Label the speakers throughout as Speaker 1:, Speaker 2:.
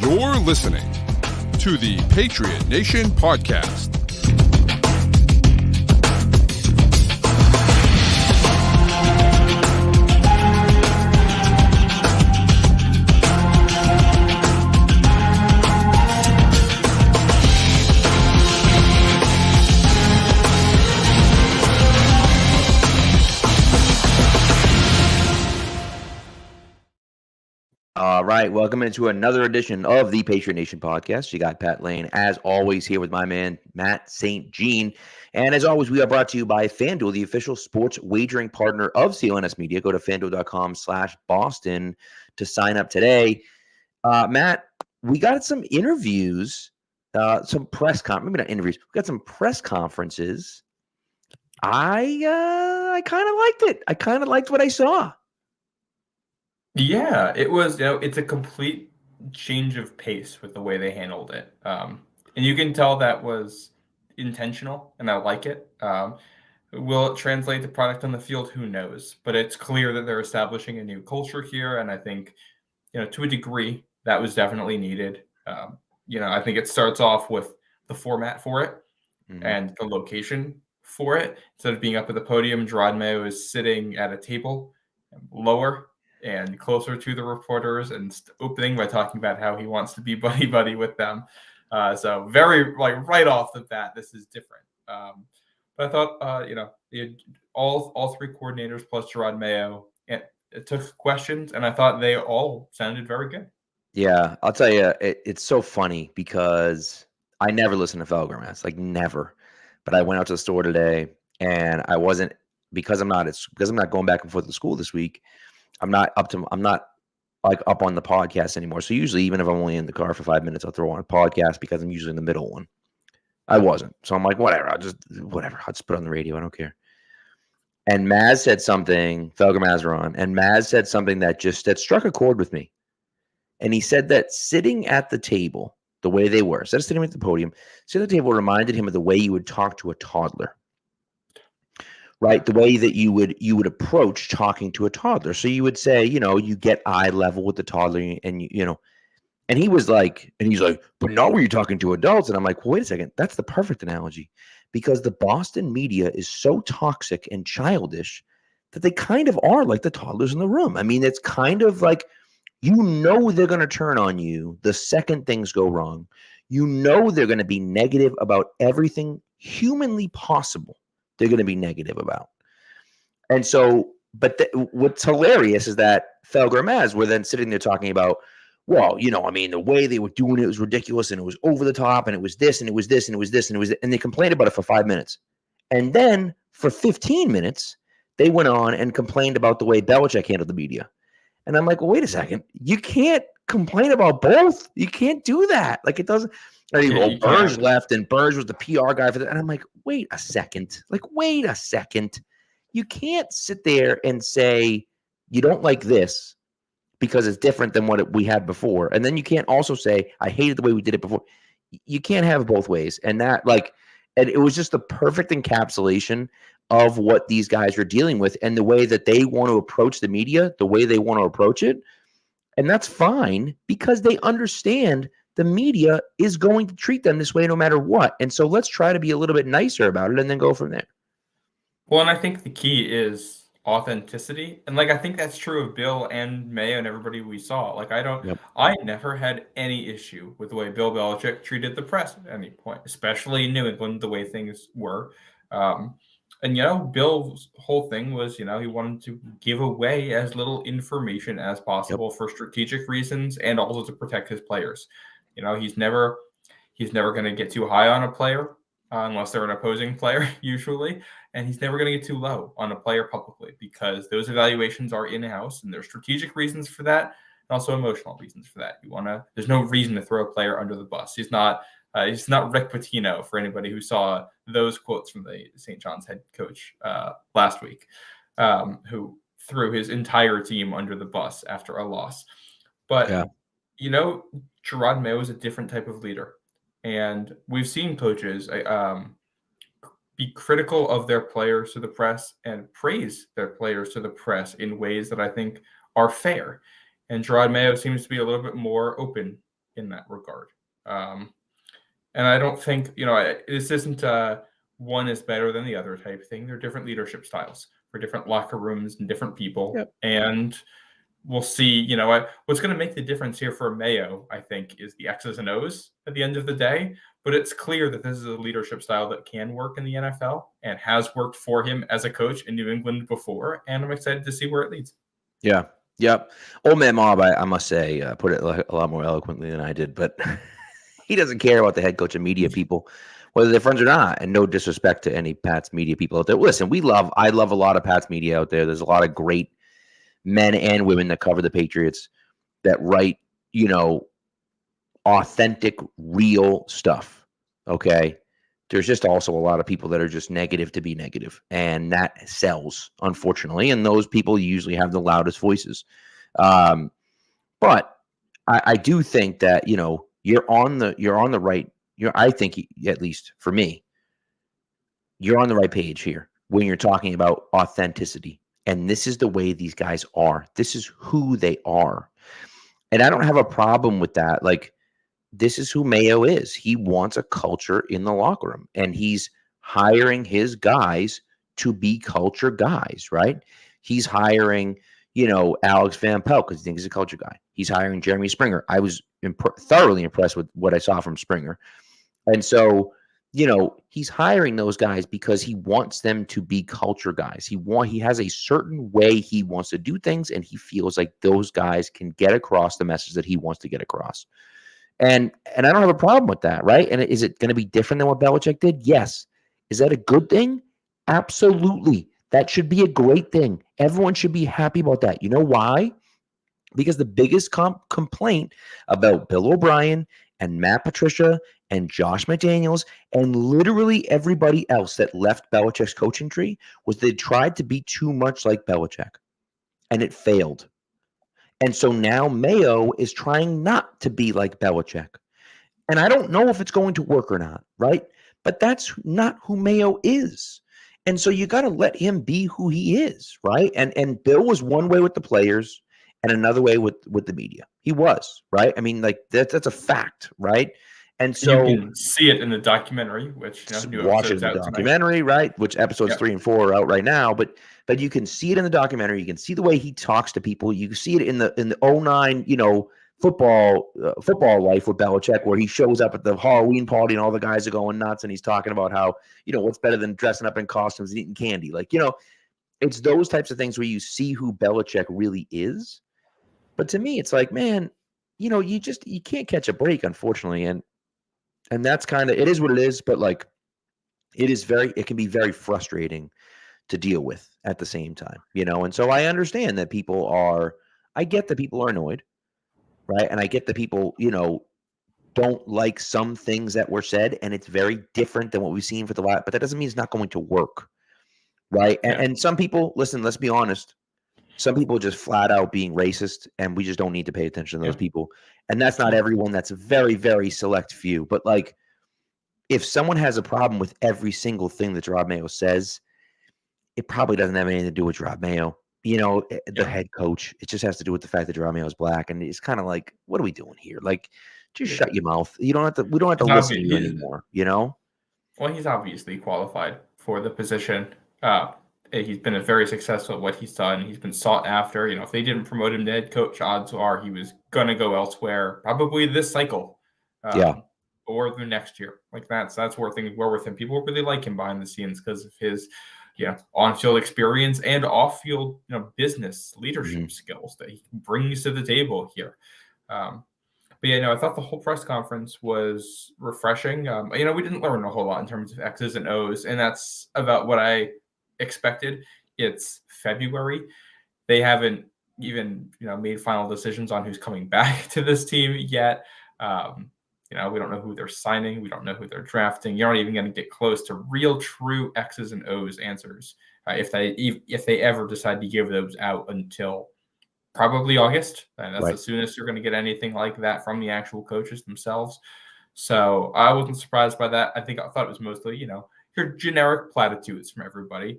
Speaker 1: You're listening to the Patriot Nation podcast.
Speaker 2: All right, welcome into another edition of the Patriot Nation podcast. You got Pat Lane, as always, here with my man, Matt St. Jean. And as always, we are brought to you by FanDuel, the official sports wagering partner of CLNS Media. Go to FanDuel.com/Boston to sign up today. Matt, we got some interviews, some press maybe not interviews. We got some press conferences. I kind of liked it. I kind of liked what I saw.
Speaker 3: Yeah, it was, it's a complete change of pace with the way they handled it. And you can tell that was intentional, and I like it. Will it translate the product on the field? Who knows? But it's clear that they're establishing a new culture here, and I think, to a degree, that was definitely needed. I think it starts off with the format for it and the location for it. Instead of being up at the podium, Gerard Mayo is sitting at a table lower and closer to the reporters and opening by talking about how he wants to be buddy-buddy with them. So very, right off the bat, this is different. But I thought, all three coordinators plus Gerard Mayo, it took questions, and I thought they all sounded very good.
Speaker 2: Yeah, I'll tell you, it's so funny because I never listen to Felgermas, never. But I went out to the store today, and I wasn't because I'm not going back and forth to school this week. I'm not up on the podcast anymore. So usually, even if I'm only in the car for 5 minutes, I'll throw on a podcast because I'm usually in the middle one. I wasn't. So I'm like, whatever. I'll just put it on the radio. I don't care. And Maz said something, Felger Mazaron, and Maz said something that struck a chord with me. And he said that sitting at the table, the way they were, instead of sitting at the podium, sitting at the table reminded him of the way you would talk to a toddler. Right, the way that you would approach talking to a toddler. So you would say, you get eye level with the toddler, and and he's like, but not when you're talking to adults. And I'm like, well, wait a second, that's the perfect analogy, because the Boston media is so toxic and childish that they kind of are like the toddlers in the room. I mean, it's kind of like, they're going to turn on you the second things go wrong. They're going to be negative about everything humanly possible. They're going to be negative about. And so, but what's hilarious is that Felger and Maz were then sitting there talking about, well, the way they were doing it was ridiculous, and it was over the top, and it was this, and it was this, and it was this, and it was, and they complained about it for 5 minutes. And then for 15 minutes, they went on and complained about the way Belichick handled the media. And I'm like, well, wait a second. You can't complain about both. You can't do that. It doesn't. Burge left, and Burge was the PR guy for that. And I'm like, wait a second. You can't sit there and say you don't like this because it's different than what we had before. And then you can't also say, I hated the way we did it before. You can't have it both ways. And that, and it was just the perfect encapsulation of what these guys are dealing with and the way that they want to approach the media, the way they want to approach it. And that's fine because they understand the media is going to treat them this way no matter what. And so let's try to be a little bit nicer about it and then go from there.
Speaker 3: Well, and I think the key is authenticity. And I think that's true of Bill and Mayo and everybody we saw. I never had any issue with the way Bill Belichick treated the press at any point, especially in New England, the way things were. And Bill's whole thing was, he wanted to give away as little information as possible for strategic reasons and also to protect his players. He's never going to get too high on a player unless they're an opposing player usually, and he's never going to get too low on a player publicly because those evaluations are in-house, and there's strategic reasons for that and also emotional reasons for that. There's no reason to throw a player under the bus. He's not Rick Pitino, for anybody who saw those quotes from the St. John's head coach last week, who threw his entire team under the bus after a loss. But, Gerard Mayo is a different type of leader. And we've seen coaches be critical of their players to the press and praise their players to the press in ways that I think are fair. And Gerard Mayo seems to be a little bit more open in that regard. And I don't think, this isn't one is better than the other type thing. They're different leadership styles for different locker rooms and different people.
Speaker 2: Yep.
Speaker 3: And we'll see, what's going to make the difference here for Mayo, I think, is the X's and O's at the end of the day. But it's clear that this is a leadership style that can work in the NFL and has worked for him as a coach in New England before. And I'm excited to see where it leads.
Speaker 2: Yeah. Yep. Old man Mob, I must say, put it a lot more eloquently than I did, but he doesn't care about the head coach and media people, whether they're friends or not. And no disrespect to any Pats media people out there. Listen, I love a lot of Pats media out there. There's a lot of great men and women that cover the Patriots that write, authentic, real stuff. Okay. There's just also a lot of people that are just negative to be negative, and that sells, unfortunately. And those people usually have the loudest voices. But I do think that, you're on the right. I think, at least for me, you're on the right page here when you're talking about authenticity. And this is the way these guys are. This is who they are. And I don't have a problem with that. Like, this is who Mayo is. He wants a culture in the locker room, and he's hiring his guys to be culture guys, right? He's hiring, Alex Van Pelt because he thinks he's a culture guy. He's hiring Jeremy Springer. I was thoroughly impressed with what I saw from Springer. And so, he's hiring those guys because he wants them to be culture guys. He has a certain way he wants to do things, and he feels like those guys can get across the message that he wants to get across. And I don't have a problem with that, right? And is it going to be different than what Belichick did? Yes. Is that a good thing? Absolutely. That should be a great thing. Everyone should be happy about that. You know why? Because the biggest complaint about Bill O'Brien and Matt Patricia and Josh McDaniels and literally everybody else that left Belichick's coaching tree was they tried to be too much like Belichick, and it failed. And so now Mayo is trying not to be like Belichick. And I don't know if it's going to work or not, right? But that's not who Mayo is. And so you got to let him be who he is, right? And Bill was one way with the players and another way with the media. He was, right? I mean, like that's a fact, right? And so
Speaker 3: you can see it in the documentary, which
Speaker 2: watch it in the documentary, tonight. Right? Which episodes 3 and 4 are out right now, but you can see it in the documentary. You can see the way he talks to people. You can see it in the 2009, football life with Belichick, where he shows up at the Halloween party and all the guys are going nuts, and he's talking about how what's better than dressing up in costumes and eating candy. Like it's those types of things where you see who Belichick really is. But to me, it's like, man, you can't catch a break, unfortunately, and that's kind of, it is what it is, but like it can be very frustrating to deal with at the same time, and so I understand that I get that people are annoyed, right? And I get that people, don't like some things that were said, and it's very different than what we've seen for the last, but that doesn't mean it's not going to work, right?
Speaker 3: Yeah.
Speaker 2: And some people, listen, let's be honest, some people are just flat out being racist, and we just don't need to pay attention to those people. And that's not everyone. That's a very, very select few. But like, if someone has a problem with every single thing that Rob Mayo says, it probably doesn't have anything to do with Rob Mayo. The head coach. It just has to do with the fact that Rob Mayo is black, and it's kind of like, what are we doing here? Like, just shut your mouth. We don't have to listen to you anymore.
Speaker 3: Well, he's obviously qualified for the position. He's been very successful at what he's done. He's been sought after. If they didn't promote him to head coach, odds are he was going to go elsewhere, probably this cycle, or the next year. Like that's where things were with him. People really like him behind the scenes because of his, on-field experience and off-field, business leadership skills that he brings to the table here. But I thought the whole press conference was refreshing. We didn't learn a whole lot in terms of X's and O's, and that's about what I expected. It's February. They haven't even made final decisions on who's coming back to this team yet. We don't know who they're signing. We don't know who they're drafting. You're not even going to get close to real, true X's and O's answers if they ever decide to give those out until probably August. And that's the soonest you're going to get anything like that from the actual coaches themselves. So I wasn't surprised by that. I thought it was mostly your generic platitudes from everybody.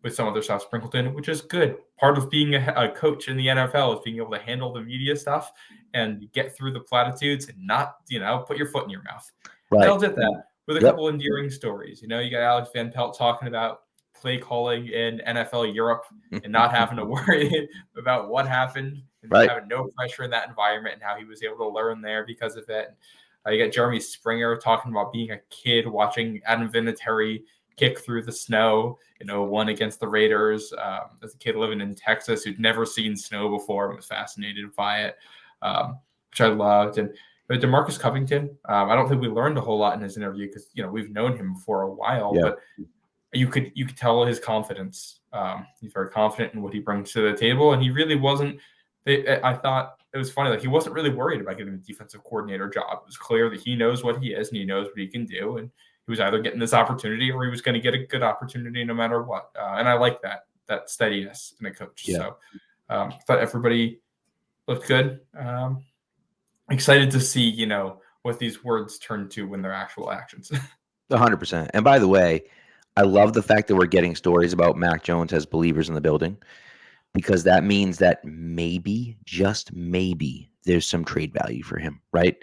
Speaker 3: with some other stuff sprinkled in, which is good. Part of being a coach in the NFL is being able to handle the media stuff and get through the platitudes and not, put your foot in your mouth.
Speaker 2: Right.
Speaker 3: Bell did that with a couple endearing stories. You got Alex Van Pelt talking about play calling in NFL Europe and not having to worry about what happened and having no pressure in that environment and how he was able to learn there because of it. You got Jeremy Springer talking about being a kid watching Adam Vinatieri kick through the snow, one against the Raiders as a kid living in Texas who'd never seen snow before and was fascinated by it, which I loved. And DeMarcus Covington, I don't think we learned a whole lot in his interview because, we've known him for a while, but you could tell his confidence. He's very confident in what he brings to the table, and he really wasn't. I thought it was funny, like he wasn't really worried about getting the defensive coordinator job. It was clear that he knows what he is and he knows what he can do, and he was either getting this opportunity or he was going to get a good opportunity no matter what. And I like that steadiness in a coach. So I thought everybody looked good. Excited to see, what these words turn to when they're actual actions.
Speaker 2: 100%. And by the way, I love the fact that we're getting stories about Mac Jones as believers in the building, because that means that maybe, just maybe, there's some trade value for him, right?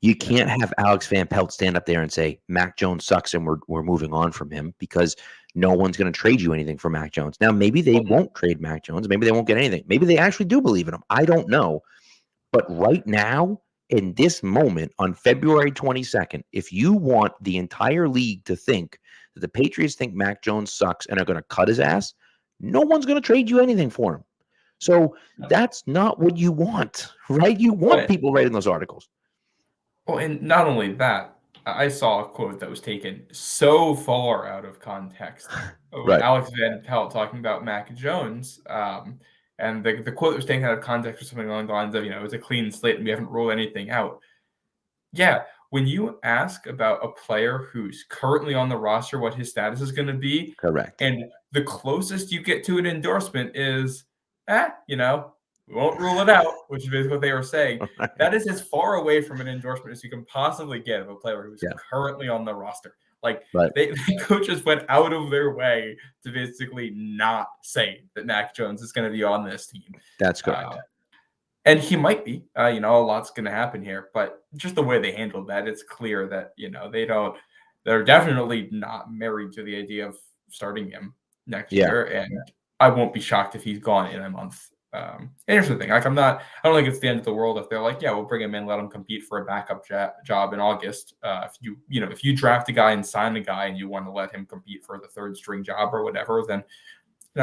Speaker 2: You can't have Alex Van Pelt stand up there and say Mac Jones sucks and we're moving on from him, because no one's going to trade you anything for Mac Jones. Now, maybe they won't trade Mac Jones. Maybe they won't get anything. Maybe they actually do believe in him. I don't know. But right now, in this moment, on February 22nd, if you want the entire league to think that the Patriots think Mac Jones sucks and are going to cut his ass, no one's going to trade you anything for him. So that's not what you want, right? You want people writing those articles.
Speaker 3: Well, and not only that, I saw a quote that was taken so far out of context. Alex Van Pelt talking about Mac Jones. And the quote that was taken out of context was something along the lines of, it's a clean slate and we haven't ruled anything out. Yeah, when you ask about a player who's currently on the roster, what his status is going to be.
Speaker 2: Correct.
Speaker 3: And the closest you get to an endorsement is, we won't rule it out, which is basically what they were saying. That is as far away from an endorsement as you can possibly get of a player who's currently on the roster. Like, the coaches went out of their way to basically not say that Mac Jones is going to be on this team.
Speaker 2: That's correct.
Speaker 3: And he might be. A lot's going to happen here. But just the way they handled that, it's clear that, they're definitely not married to the idea of starting him next year. And I won't be shocked if he's gone in a month. And here's the thing, I don't think it's the end of the world if they're like, we'll bring him in, let him compete for a backup job in August. If you draft a guy and sign a guy and you want to let him compete for the third string job or whatever, then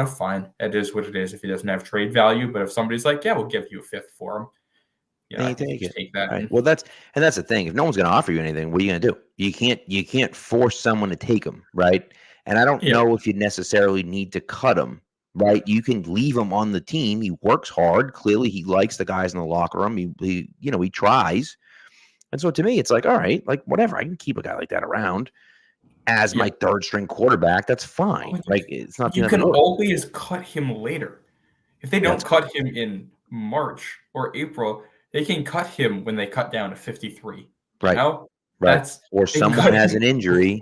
Speaker 3: fine. It is what it is if he doesn't have trade value. But if somebody's like, we'll give you a fifth for him,
Speaker 2: you take
Speaker 3: that.
Speaker 2: Right. Well, that's the thing. If no one's going to offer you anything, what are you going to do? You can't force someone to take him, right? And I don't know if you necessarily need to cut him. Right, you can leave him on the team. He works hard. Clearly, he likes the guys in the locker room. He tries. And so to me, it's like, all right, like whatever. I can keep a guy like that around as my third string quarterback. That's fine. Like it's not.
Speaker 3: You can always cut him later. If they don't cut him in March or April, they can cut him when they cut down to 53.
Speaker 2: Right. Right. Or someone has an injury.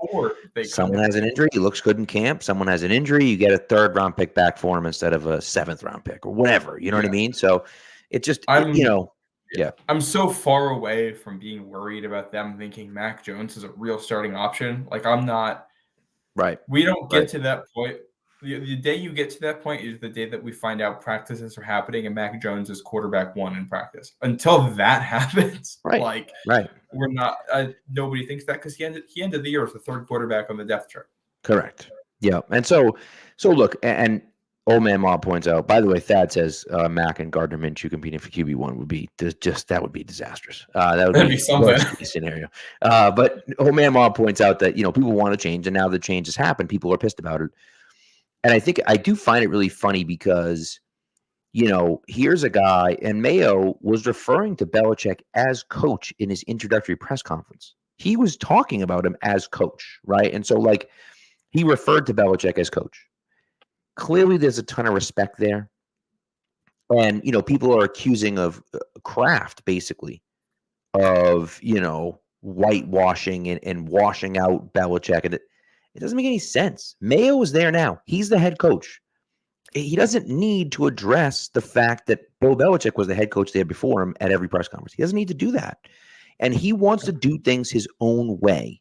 Speaker 2: Someone has an injury. He looks good in camp. Someone has an injury. You get a third round pick back for him instead of a 7th round pick or whatever. You know what I mean? So it just,
Speaker 3: I'm so far away from being worried about them thinking Mac Jones is a real starting option. Like I'm not.
Speaker 2: Right.
Speaker 3: We don't get to that point. The day you get to that point is the day that we find out practices are happening and Mac Jones is quarterback 1 in practice. Until that happens, we're not. Nobody thinks that because he ended the year as the 3rd quarterback on the depth chart.
Speaker 2: Correct. Yeah, and so look, and Old Man Mob points out. By the way, Thad says Mac and Gardner Minshew competing for QB1 would be that would be disastrous. That would be something scenario. But Old Man Mob points out that people want to change, and now the change has happened. People are pissed about it. And I think I do find it really funny because, here's a guy, and Mayo was referring to Belichick as coach in his introductory press conference. He was talking about him as coach, right? And so, he referred to Belichick as coach. Clearly, there's a ton of respect there. And, people are accusing of Kraft, basically, of, whitewashing and washing out Belichick. And It doesn't make any sense. Mayo is there now. He's the head coach. He doesn't need to address the fact that Bill Belichick was the head coach there before him at every press conference. He doesn't need to do that. And he wants to do things his own way.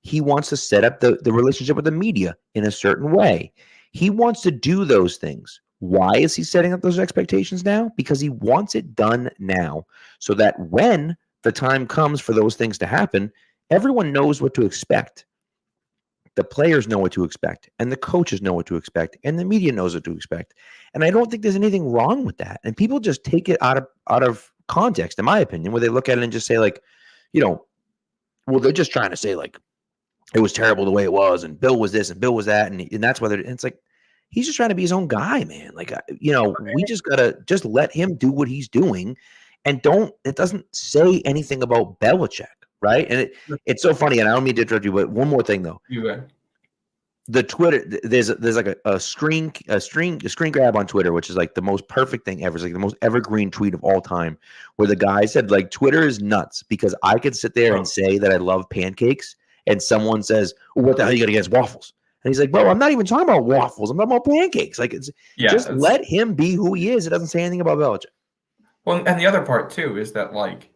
Speaker 2: He wants to set up the relationship with the media in a certain way. He wants to do those things. Why is he setting up those expectations now? Because he wants it done now so that when the time comes for those things to happen, everyone knows what to expect. The players know what to expect, and the coaches know what to expect, and the media knows what to expect. And I don't think there's anything wrong with that. And people just take it out of context, in my opinion, where they look at it and just say, like, well, they're just trying to say, like, it was terrible the way it was, and Bill was this and Bill was that, and that's whether it's like he's just trying to be his own guy, man. Like, we just gotta just let him do what he's doing, and it doesn't say anything about Belichick. Right. And it's so funny. And I don't mean to interrupt you, but one more thing, though. The Twitter, there's like a screen grab on Twitter, which is like the most perfect thing ever. It's like the most evergreen tweet of all time, where the guy said, like, Twitter is nuts because I could sit there and say that I love pancakes, and someone says, well, what the hell are you got against waffles? And he's like, bro, I'm not even talking about waffles. I'm talking about pancakes. Like, just let him be who he is. It doesn't say anything about Belichick.
Speaker 3: Well, and the other part, too, is that, like,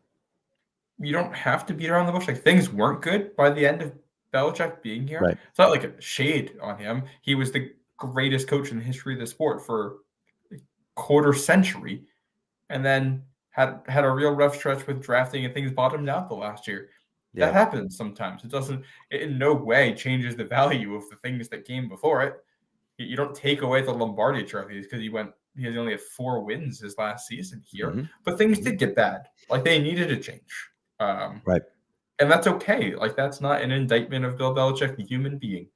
Speaker 3: you don't have to beat around the bush. Like, things weren't good by the end of Belichick being here.
Speaker 2: Right.
Speaker 3: It's not like a shade on him. He was the greatest coach in the history of the sport for a quarter century, and then had a real rough stretch with drafting, and things bottomed out the last year. Yeah. That happens sometimes. It in no way changes the value of the things that came before it. You don't take away the Lombardi trophies because he only had 4 wins his last season here. Mm-hmm. But things did get bad. Like, they needed to change.
Speaker 2: Right.
Speaker 3: And that's okay. Like, that's not an indictment of Bill Belichick, the human being.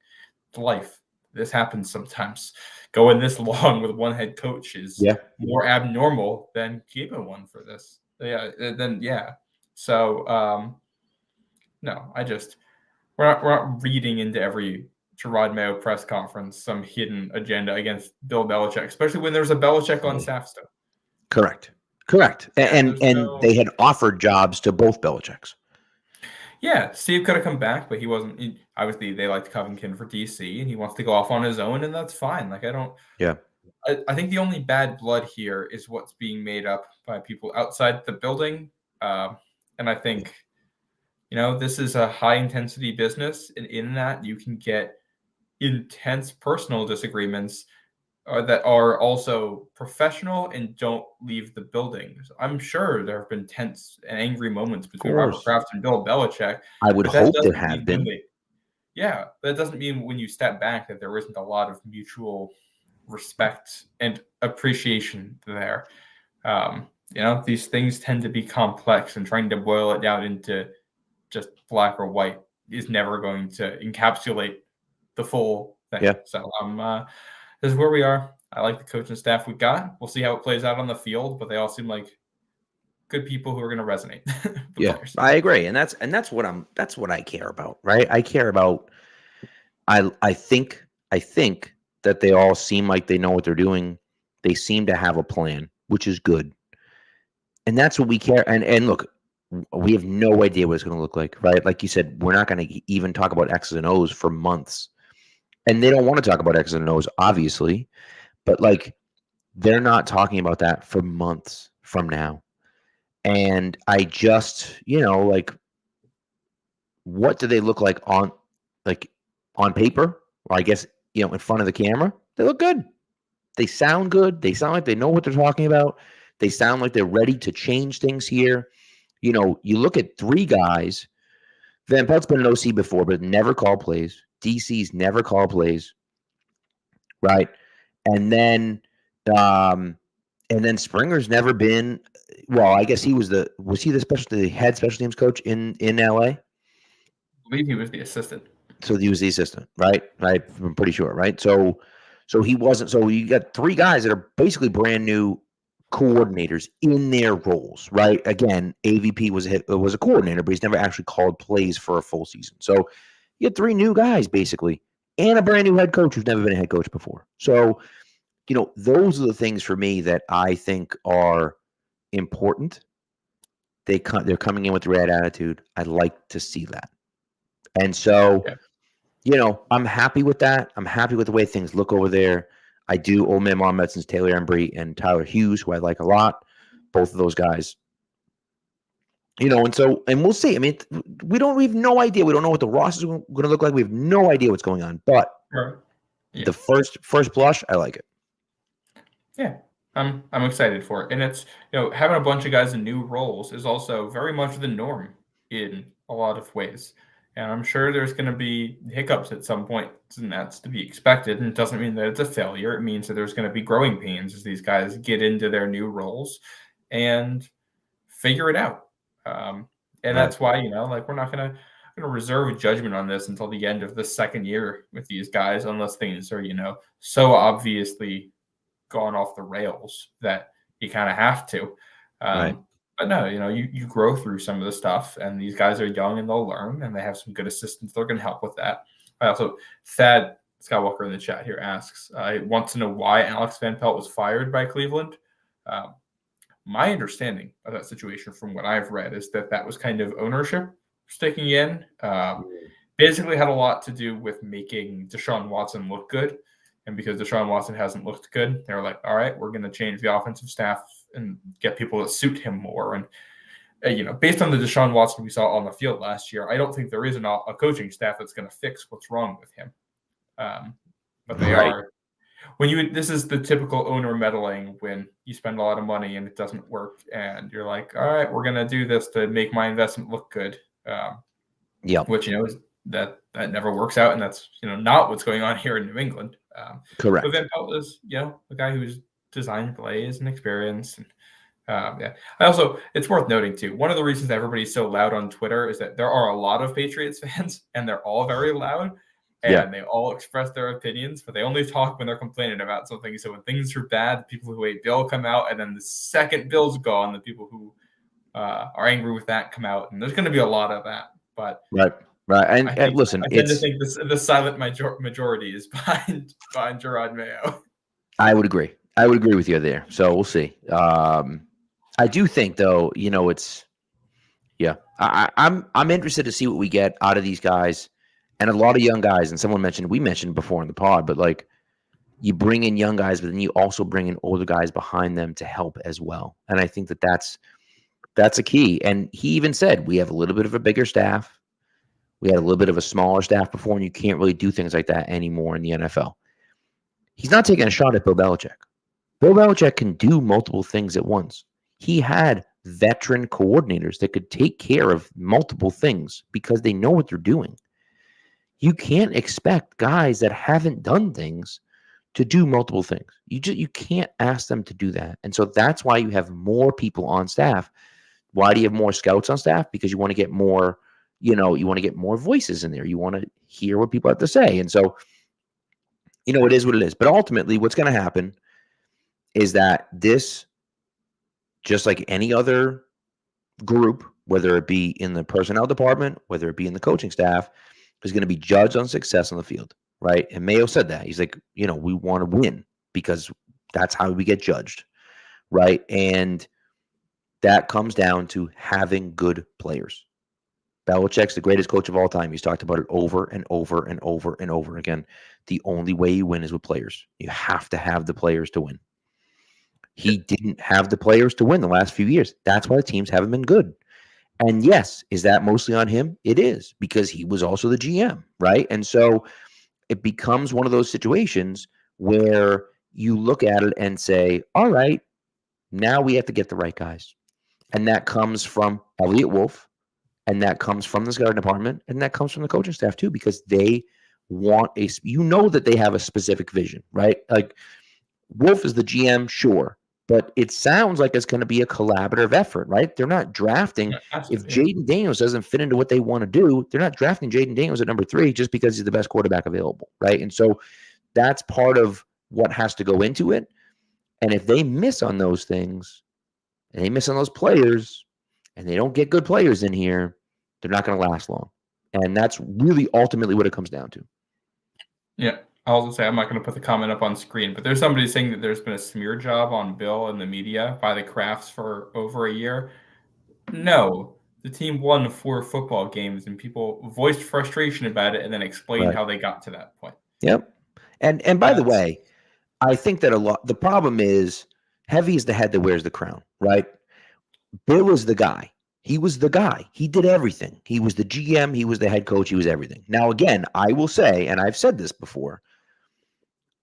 Speaker 3: It's life. This happens sometimes. Going this long with one head coach is more abnormal than keeping one for this. So, no, we're not reading into every Gerard Mayo press conference some hidden agenda against Bill Belichick, especially when there's a Belichick on staff still.
Speaker 2: Correct. And they had offered jobs to both Belichicks.
Speaker 3: Yeah, Steve could have come back, but he wasn't. Obviously, they liked Covington for DC, and he wants to go off on his own, and that's fine. Like, I don't.
Speaker 2: Yeah.
Speaker 3: I think the only bad blood here is what's being made up by people outside the building, and I think, this is a high-intensity business, and in that you can get intense personal disagreements that are also professional and don't leave the building. I'm sure there have been tense and angry moments between Robert Kraft and Bill Belichick.
Speaker 2: I would hope there have been.
Speaker 3: That doesn't mean when you step back that there isn't a lot of mutual respect and appreciation there. These things tend to be complex, and trying to boil it down into just black or white is never going to encapsulate the full thing. Yeah. So this is where we are. I like the coaching staff we got. We'll see how it plays out on the field, but they all seem like good people who are going to resonate.
Speaker 2: Players. I agree, and that's what I care about, right? I care about. I think that they all seem like they know what they're doing. They seem to have a plan, which is good, and that's what we care. And look, we have no idea what it's going to look like, right? Like you said, we're not going to even talk about X's and O's for months. And they don't want to talk about X's and O's, obviously, but like they're not talking about that for months from now. And I just, like, what do they look like on paper? Or I guess, in front of the camera? They look good. They sound good. They sound like they know what they're talking about. They sound like they're ready to change things here. You look at 3 guys. Van Pelt's been an OC before, but never called plays. DC's never called plays, right? And then Springer's never been. Well, I guess he was the head special teams coach in LA?
Speaker 3: I believe he was the assistant.
Speaker 2: So he was the assistant, right? I'm pretty sure, right? So he wasn't. So you got 3 guys that are basically brand new coordinators in their roles, right? Again, AVP was a coordinator, but he's never actually called plays for a full season. So you had 3 new guys basically, and a brand new head coach who's never been a head coach before. So, those are the things for me that I think are important. They're coming in with the right attitude. I'd like to see that. And so, I'm happy with that. I'm happy with the way things look over there. I do. Old Man Mom Medicine's Taylor Embry and Tyler Hughes, who I like a lot. Both of those guys. And we'll see. I mean, we have no idea. We don't know what the roster is going to look like. We have no idea what's going on. But the first blush, I like it.
Speaker 3: Yeah, I'm excited for it, and it's having a bunch of guys in new roles is also very much the norm in a lot of ways. And I'm sure there's going to be hiccups at some point, and that's to be expected. And it doesn't mean that it's a failure. It means that there's going to be growing pains as these guys get into their new roles and figure it out. And that's why, we're not going to reserve judgment on this until the end of the second year with these guys, unless things are, so obviously gone off the rails that you kind of have to. But no, you grow through some of the stuff, and these guys are young and they'll learn, and they have some good assistants. They're going to help with that. Also, Thad Skywalker in the chat here asks, I want to know why Alex Van Pelt was fired by Cleveland. My understanding of that situation from what I've read is that was kind of ownership sticking in. Basically had a lot to do with making Deshaun Watson look good. And because Deshaun Watson hasn't looked good, they're like, all right, we're going to change the offensive staff and get people that suit him more. And, based on the Deshaun Watson we saw on the field last year, I don't think there is a coaching staff that's going to fix what's wrong with him. But they are. This is the typical owner meddling when you spend a lot of money and it doesn't work. And you're like, all right, we're going to do this to make my investment look good. Which, is that never works out. And that's, not what's going on here in New England.
Speaker 2: Correct.
Speaker 3: But Van Pelt is, a guy who's designed plays and experience. And it's worth noting too. One of the reasons everybody's so loud on Twitter is that there are a lot of Patriots fans and they're all very loud. And they all express their opinions, but they only talk when they're complaining about something. So when things are bad, the people who hate Bill come out, and then the second Bill's gone, the people who are angry with that come out. And there's going to be a lot of that. But
Speaker 2: right. And listen,
Speaker 3: I tend to think the silent majority is behind Gerard Mayo.
Speaker 2: I would agree with you there. So we'll see. I do think, though, I'm interested to see what we get out of these guys. And a lot of young guys, and we mentioned before in the pod, but like you bring in young guys, but then you also bring in older guys behind them to help as well. And I think that's a key. And he even said, we have a little bit of a bigger staff. We had a little bit of a smaller staff before, and you can't really do things like that anymore in the NFL. He's not taking a shot at Bill Belichick. Bill Belichick can do multiple things at once. He had veteran coordinators that could take care of multiple things because they know what they're doing. You can't expect guys that haven't done things to do multiple things. You can't ask them to do that. And so that's why you have more people on staff. Why do you have more scouts on staff? Because you want to get more, you want to get more voices in there. You want to hear what people have to say. And so, it is what it is. But ultimately, what's going to happen is that this, just like any other group, whether it be in the personnel department, whether it be in the coaching staff, is going to be judged on success on the field, right? And Mayo said that. He's like, we want to win because that's how we get judged, right? And that comes down to having good players. Belichick's the greatest coach of all time. He's talked about it over and over and over and over again. The only way you win is with players. You have to have the players to win. He didn't have the players to win the last few years. That's why the teams haven't been good. And yes, is that mostly on him? It is, because he was also the GM, right? And so it becomes one of those situations where you look at it and say, all right, now we have to get the right guys. And that comes from Elliott Wolf, and that comes from the scouting department, and that comes from the coaching staff too, because they want that they have a specific vision, right? Like Wolf is the GM, sure. But it sounds like it's going to be a collaborative effort, right? They're not drafting. If Jaden Daniels doesn't fit into what they want to do, they're not drafting Jaden Daniels at number 3 just because he's the best quarterback available, right? And so that's part of what has to go into it. And if they miss on those things, and they miss on those players, and they don't get good players in here, they're not going to last long. And that's really ultimately what it comes down to.
Speaker 3: Yeah. I'll also say I'm not going to put the comment up on screen, but there's somebody saying that there's been a smear job on Bill in the media by the Crafts for over a year. No, the team won 4 football games, and people voiced frustration about it and then explained how they got to that point.
Speaker 2: Yep. And by the way, I think that the problem is heavy is the head that wears the crown, right? Bill is the guy. He was the guy. He did everything. He was the GM. He was the head coach. He was everything. Now, again, I will say, and I've said this before,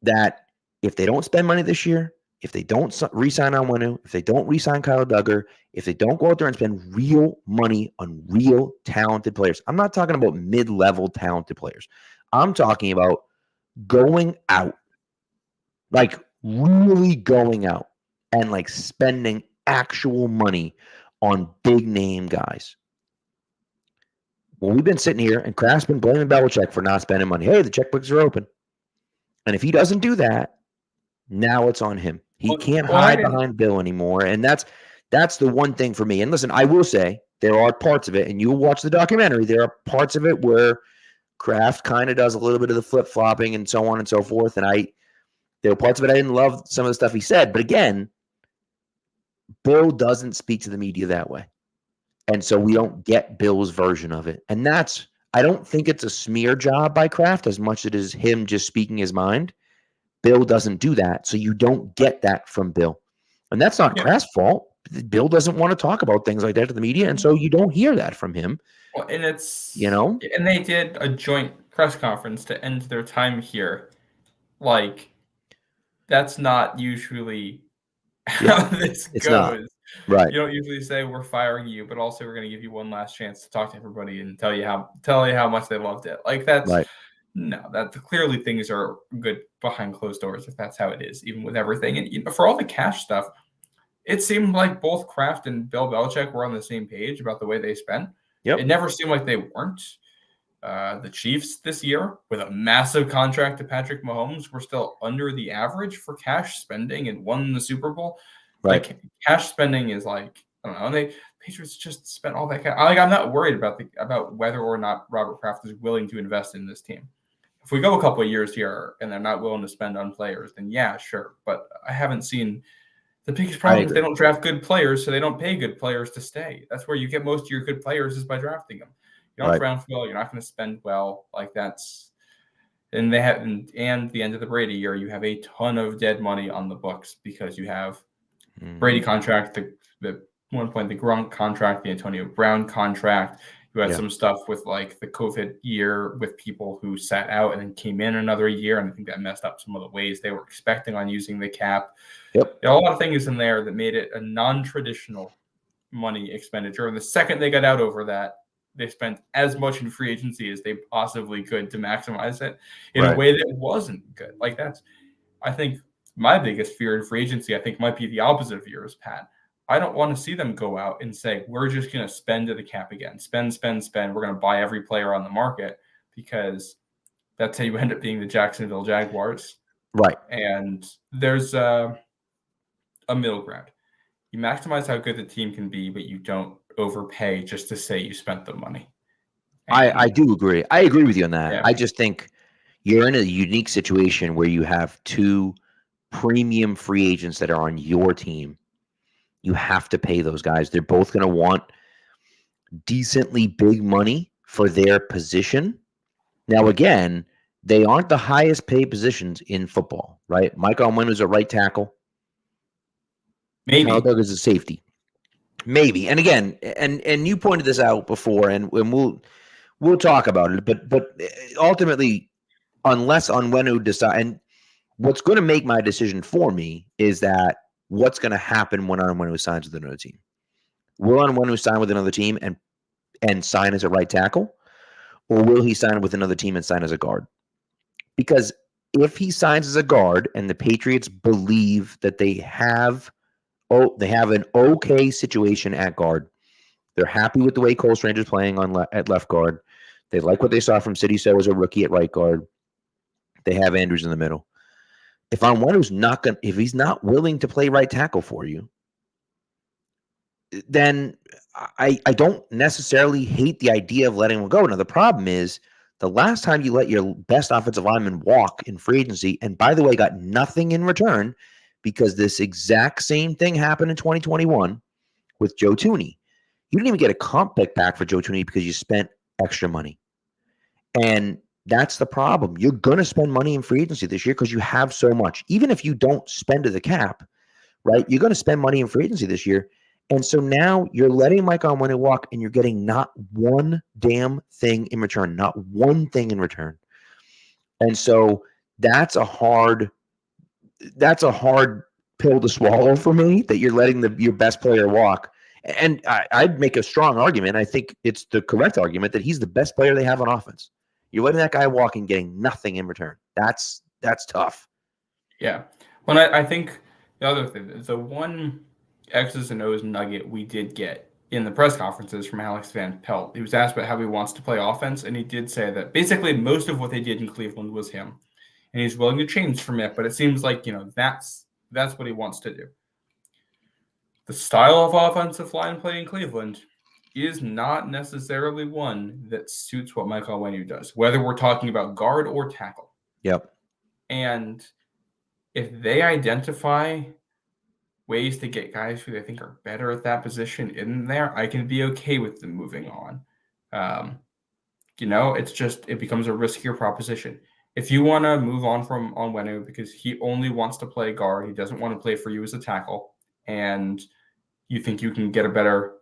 Speaker 2: that if they don't spend money this year, if they don't re-sign Onwenu, if they don't re-sign Kyle Duggar, if they don't go out there and spend real money on real talented players, I'm not talking about mid-level talented players. I'm talking about going out, like really going out and like spending actual money on big name guys. Well, we've been sitting here and Kraft's been blaming Belichick for not spending money. Hey, the checkbooks are open. And if he doesn't do that, now it's on him. He can't hide behind Bill anymore. And that's the one thing for me. And listen, I will say there are parts of it, and you'll watch the documentary, there are parts of it where Kraft kind of does a little bit of the flip-flopping and so on and so forth. And there were parts of it I didn't love some of the stuff he said. But again, Bill doesn't speak to the media that way. And so we don't get Bill's version of it. And I don't think it's a smear job by Kraft as much as it is him just speaking his mind. Bill doesn't do that. So you don't get that from Bill. And that's not Kraft's fault. Bill doesn't want to talk about things like that to the media. And so you don't hear that from him.
Speaker 3: Well, and and they did a joint press conference to end their time here. Like, that's not usually how this goes.
Speaker 2: Not. Right.
Speaker 3: You don't usually say we're firing you, but also we're going to give you one last chance to talk to everybody and tell you how much they loved it. Like, that's no, that clearly things are good behind closed doors if that's how it is, even with everything. And for all the cash stuff, it seemed like both Kraft and Bill Belichick were on the same page about the way they spent.
Speaker 2: Yep.
Speaker 3: It never seemed like they weren't. The Chiefs this year, with a massive contract to Patrick Mahomes, were still under the average for cash spending and won the Super Bowl.
Speaker 2: Right.
Speaker 3: Like, cash spending is like, I don't know. Patriots just spent all that cash. I'm not worried about whether or not Robert Kraft is willing to invest in this team. If we go a couple of years here and they're not willing to spend on players, then yeah, sure. But I haven't seen the biggest problem is they don't draft good players, so they don't pay good players to stay. That's where you get most of your good players is by drafting them. You don't draft well, you're not going to spend well. Like, that's and they have and the end of the Brady year, you have a ton of dead money on the books because you have Brady contract, the one point the Gronk contract, the Antonio Brown contract. You had some stuff with like the COVID year with people who sat out and then came in another year, and I think that messed up some of the ways they were expecting on using the cap.
Speaker 2: Yep.
Speaker 3: There are a lot of things in there that made it a non-traditional money expenditure. And the second they got out over that, they spent as much in free agency as they possibly could to maximize it in a way that wasn't good. Like, I think my biggest fear in free agency, I think, might be the opposite of yours, Pat. I don't want to see them go out and say, we're just going to spend to the cap again. Spend. We're going to buy every player on the market, because that's how you end up being the Jacksonville Jaguars.
Speaker 2: Right.
Speaker 3: And there's a middle ground. You maximize how good the team can be, but you don't overpay just to say you spent the money.
Speaker 2: I do agree. I agree with you on that.
Speaker 3: Yeah.
Speaker 2: I just think you're in a unique situation where you have two premium free agents that are on your team. You have to pay those guys. They're both going to want decently big money for their position. Now, again, they aren't the highest paid positions in football, right? Mike Onwenu is a right tackle.
Speaker 3: Maybe.
Speaker 2: Kyle Duggar is a safety. Maybe. And again, and you pointed this out before, and we'll talk about it. But ultimately, unless Onwenu decide, and what's going to make my decision for me is that what's going to happen when Onwenu signs with another team. Will Onwenu sign with another team and sign as a right tackle, or will he sign with another team and sign as a guard? Because if he signs as a guard and the Patriots believe that they have an okay situation at guard, they're happy with the way Cole Stranger's playing at left guard. They like what they saw from City So as a rookie at right guard. They have Andrews in the middle. If if he's not willing to play right tackle for you, then I don't necessarily hate the idea of letting him go. Now, the problem is the last time you let your best offensive lineman walk in free agency, and by the way, got nothing in return, because this exact same thing happened in 2021 with Joe Thuney. You didn't even get a comp pick back for Joe Tooney because you spent extra money. And that's the problem. You're going to spend money in free agency this year because you have so much. Even if you don't spend to the cap, right? You're going to spend money in free agency this year. And so now you're letting Mike Onwenu walk and you're getting not one damn thing in return, not one thing in return. And so that's a hard pill to swallow for me, that you're letting your best player walk. And I'd make a strong argument. I think it's the correct argument that he's the best player they have on offense. You're letting that guy walk and getting nothing in return. That's tough.
Speaker 3: Yeah. Well, I think the other thing, the one X's and O's nugget we did get in the press conferences from Alex Van Pelt, he was asked about how he wants to play offense, and he did say that basically most of what they did in Cleveland was him, and he's willing to change from it, but it seems like, that's what he wants to do. The style of offensive line play in Cleveland is not necessarily one that suits what Mike Onwenu does, whether we're talking about guard or tackle.
Speaker 2: Yep.
Speaker 3: And if they identify ways to get guys who they think are better at that position in there, I can be okay with them moving on. It becomes a riskier proposition. If you want to move on from Onwenu because he only wants to play guard, he doesn't want to play for you as a tackle, and you think you can get a better,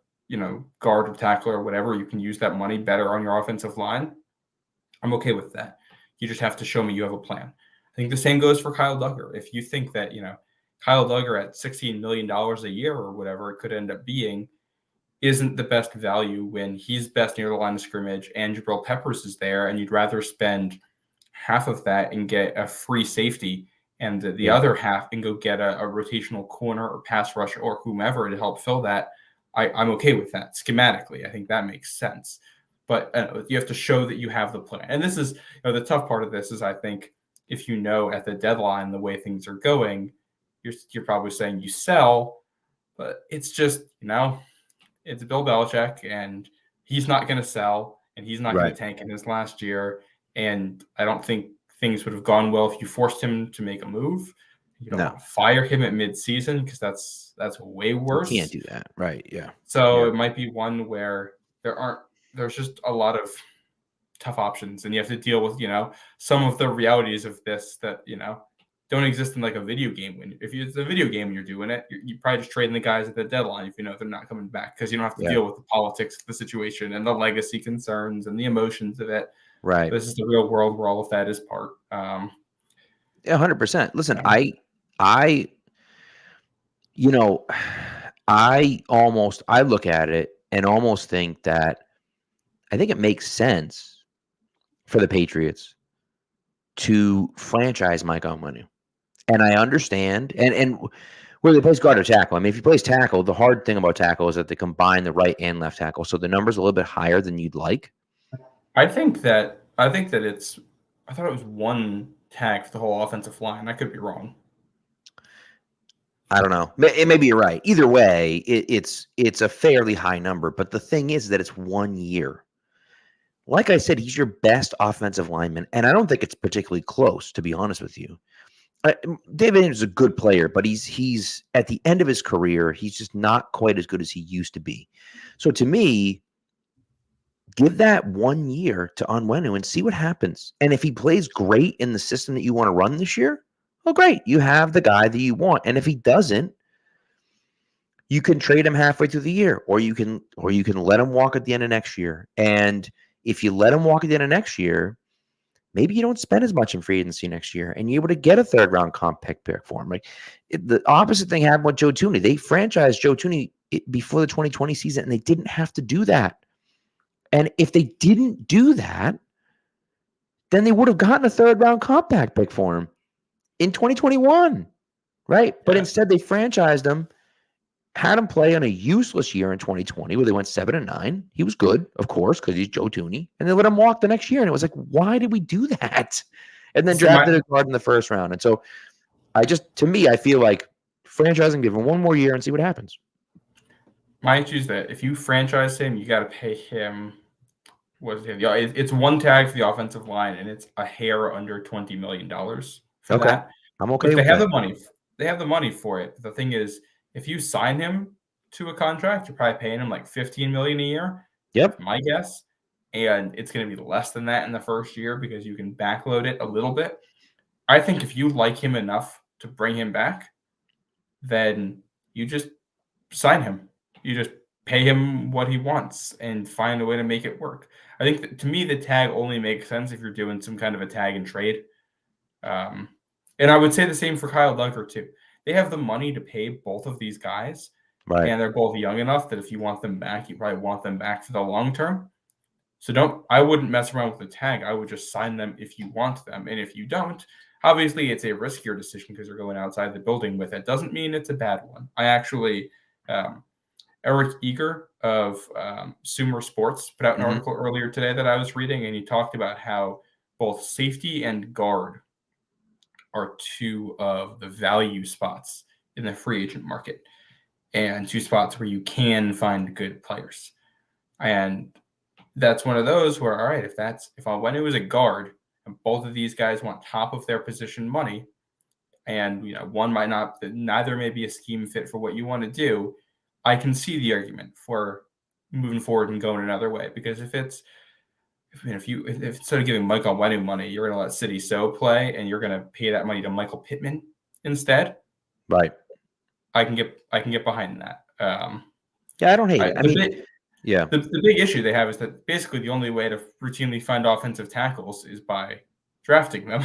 Speaker 3: guard or tackle or whatever, you can use that money better on your offensive line, I'm okay with that. You just have to show me you have a plan. I think the same goes for Kyle Duggar. If you think that, Kyle Duggar at $16 million a year or whatever it could end up being isn't the best value when he's best near the line of scrimmage and Jabril Peppers is there, and you'd rather spend half of that and get a free safety and the other half and go get a rotational corner or pass rush or whomever to help fill that, I'm okay with that schematically. I think that makes sense. But you have to show that you have the plan. And this is the tough part of this is, I think, if at the deadline the way things are going, you're probably saying you sell, but it's just, it's Bill Belichick, and he's not going to sell, and he's not going to tank in his last year. And I don't think things would have gone well if you forced him to make a move. You don't want to fire him at midseason because that's way worse.
Speaker 2: You can't do that, right? Yeah.
Speaker 3: So It might be one where there's just a lot of tough options, and you have to deal with some of the realities of this that don't exist in like a video game. If it's a video game and you're doing it, you probably just trading the guys at the deadline if they're not coming back, because you don't have to deal with the politics of the situation and the legacy concerns and the emotions of it.
Speaker 2: Right.
Speaker 3: This is the real world where all of that is part.
Speaker 2: 100%. Listen, I look at it and almost think that I think it makes sense for the Patriots to franchise Mike Onwenu. And I understand, and whether he plays guard or tackle. I mean, if he plays tackle, the hard thing about tackle is that they combine the right and left tackle, so the number's a little bit higher than you'd like.
Speaker 3: I thought it was one tag for the whole offensive line. I could be wrong.
Speaker 2: I don't know. Maybe you're right. Either way, it's a fairly high number. But the thing is that it's 1 year. Like I said, he's your best offensive lineman, and I don't think it's particularly close, to be honest with you. David Andrews is a good player, but he's at the end of his career. He's just not quite as good as he used to be. So to me, give that 1 year to Onwenu and see what happens. And if he plays great in the system that you want to run this year, well, great. You have the guy that you want. And if he doesn't, you can trade him halfway through the year, or you can let him walk at the end of next year. And if you let him walk at the end of next year, maybe you don't spend as much in free agency next year, and you're able to get a third-round comp pick for him. Like the opposite thing happened with Joe Tooney. They franchised Joe Tooney before the 2020 season, and they didn't have to do that. And if they didn't do that, then they would have gotten a third-round comp pick for him in 2021, right? But instead, they franchised him, had him play on a useless year in 2020 where they went 7-9. He was good, of course, because he's Joe Tooney. And they let him walk the next year. And it was like, why did we do that? And then drafted a guard in the first round. And so I feel like franchise him, give him 1 more year and see what happens.
Speaker 3: My issue is that if you franchise him, you got to pay him. It's one tag for the offensive line, and it's a hair under $20 million for that.
Speaker 2: I'm okay with
Speaker 3: that. They have
Speaker 2: that.
Speaker 3: the money. They have the money for it. The thing is, if you sign him to a contract, you're probably paying him like $15 million a year.
Speaker 2: Yep.
Speaker 3: My guess. And it's going to be less than that in the first year because you can backload it a little bit. I think if you like him enough to bring him back, then you just sign him. You just pay him what he wants and find a way to make it work. I think that, to me, the tag only makes sense if you're doing some kind of a tag and trade. And I would say the same for Kyle Duggar too. They have the money to pay both of these guys,
Speaker 2: Right.
Speaker 3: and they're both young enough that if you want them back, you probably want them back for the long term. So I wouldn't mess around with the tag. I would just sign them if you want them. And if you don't, obviously it's a riskier decision because you're going outside the building with it. Doesn't mean it's a bad one. I actually, Eric Eager of Sumer Sports put out an article earlier today that I was reading, and he talked about how both safety and guard are two of the value spots in the free agent market and two spots where you can find good players. And that's one of those where, all right, if Onwenu is a guard and both of these guys want top of their position money, and one might not, neither may be a scheme fit for what you want to do, I can see the argument for moving forward and going another way. Because if instead of giving Michael Onwenu money, you're going to let City So play and you're going to pay that money to Michael Pittman instead,
Speaker 2: right?
Speaker 3: I can get behind that.
Speaker 2: Yeah, I don't hate it.
Speaker 3: The big issue they have is that basically the only way to routinely find offensive tackles is by drafting them.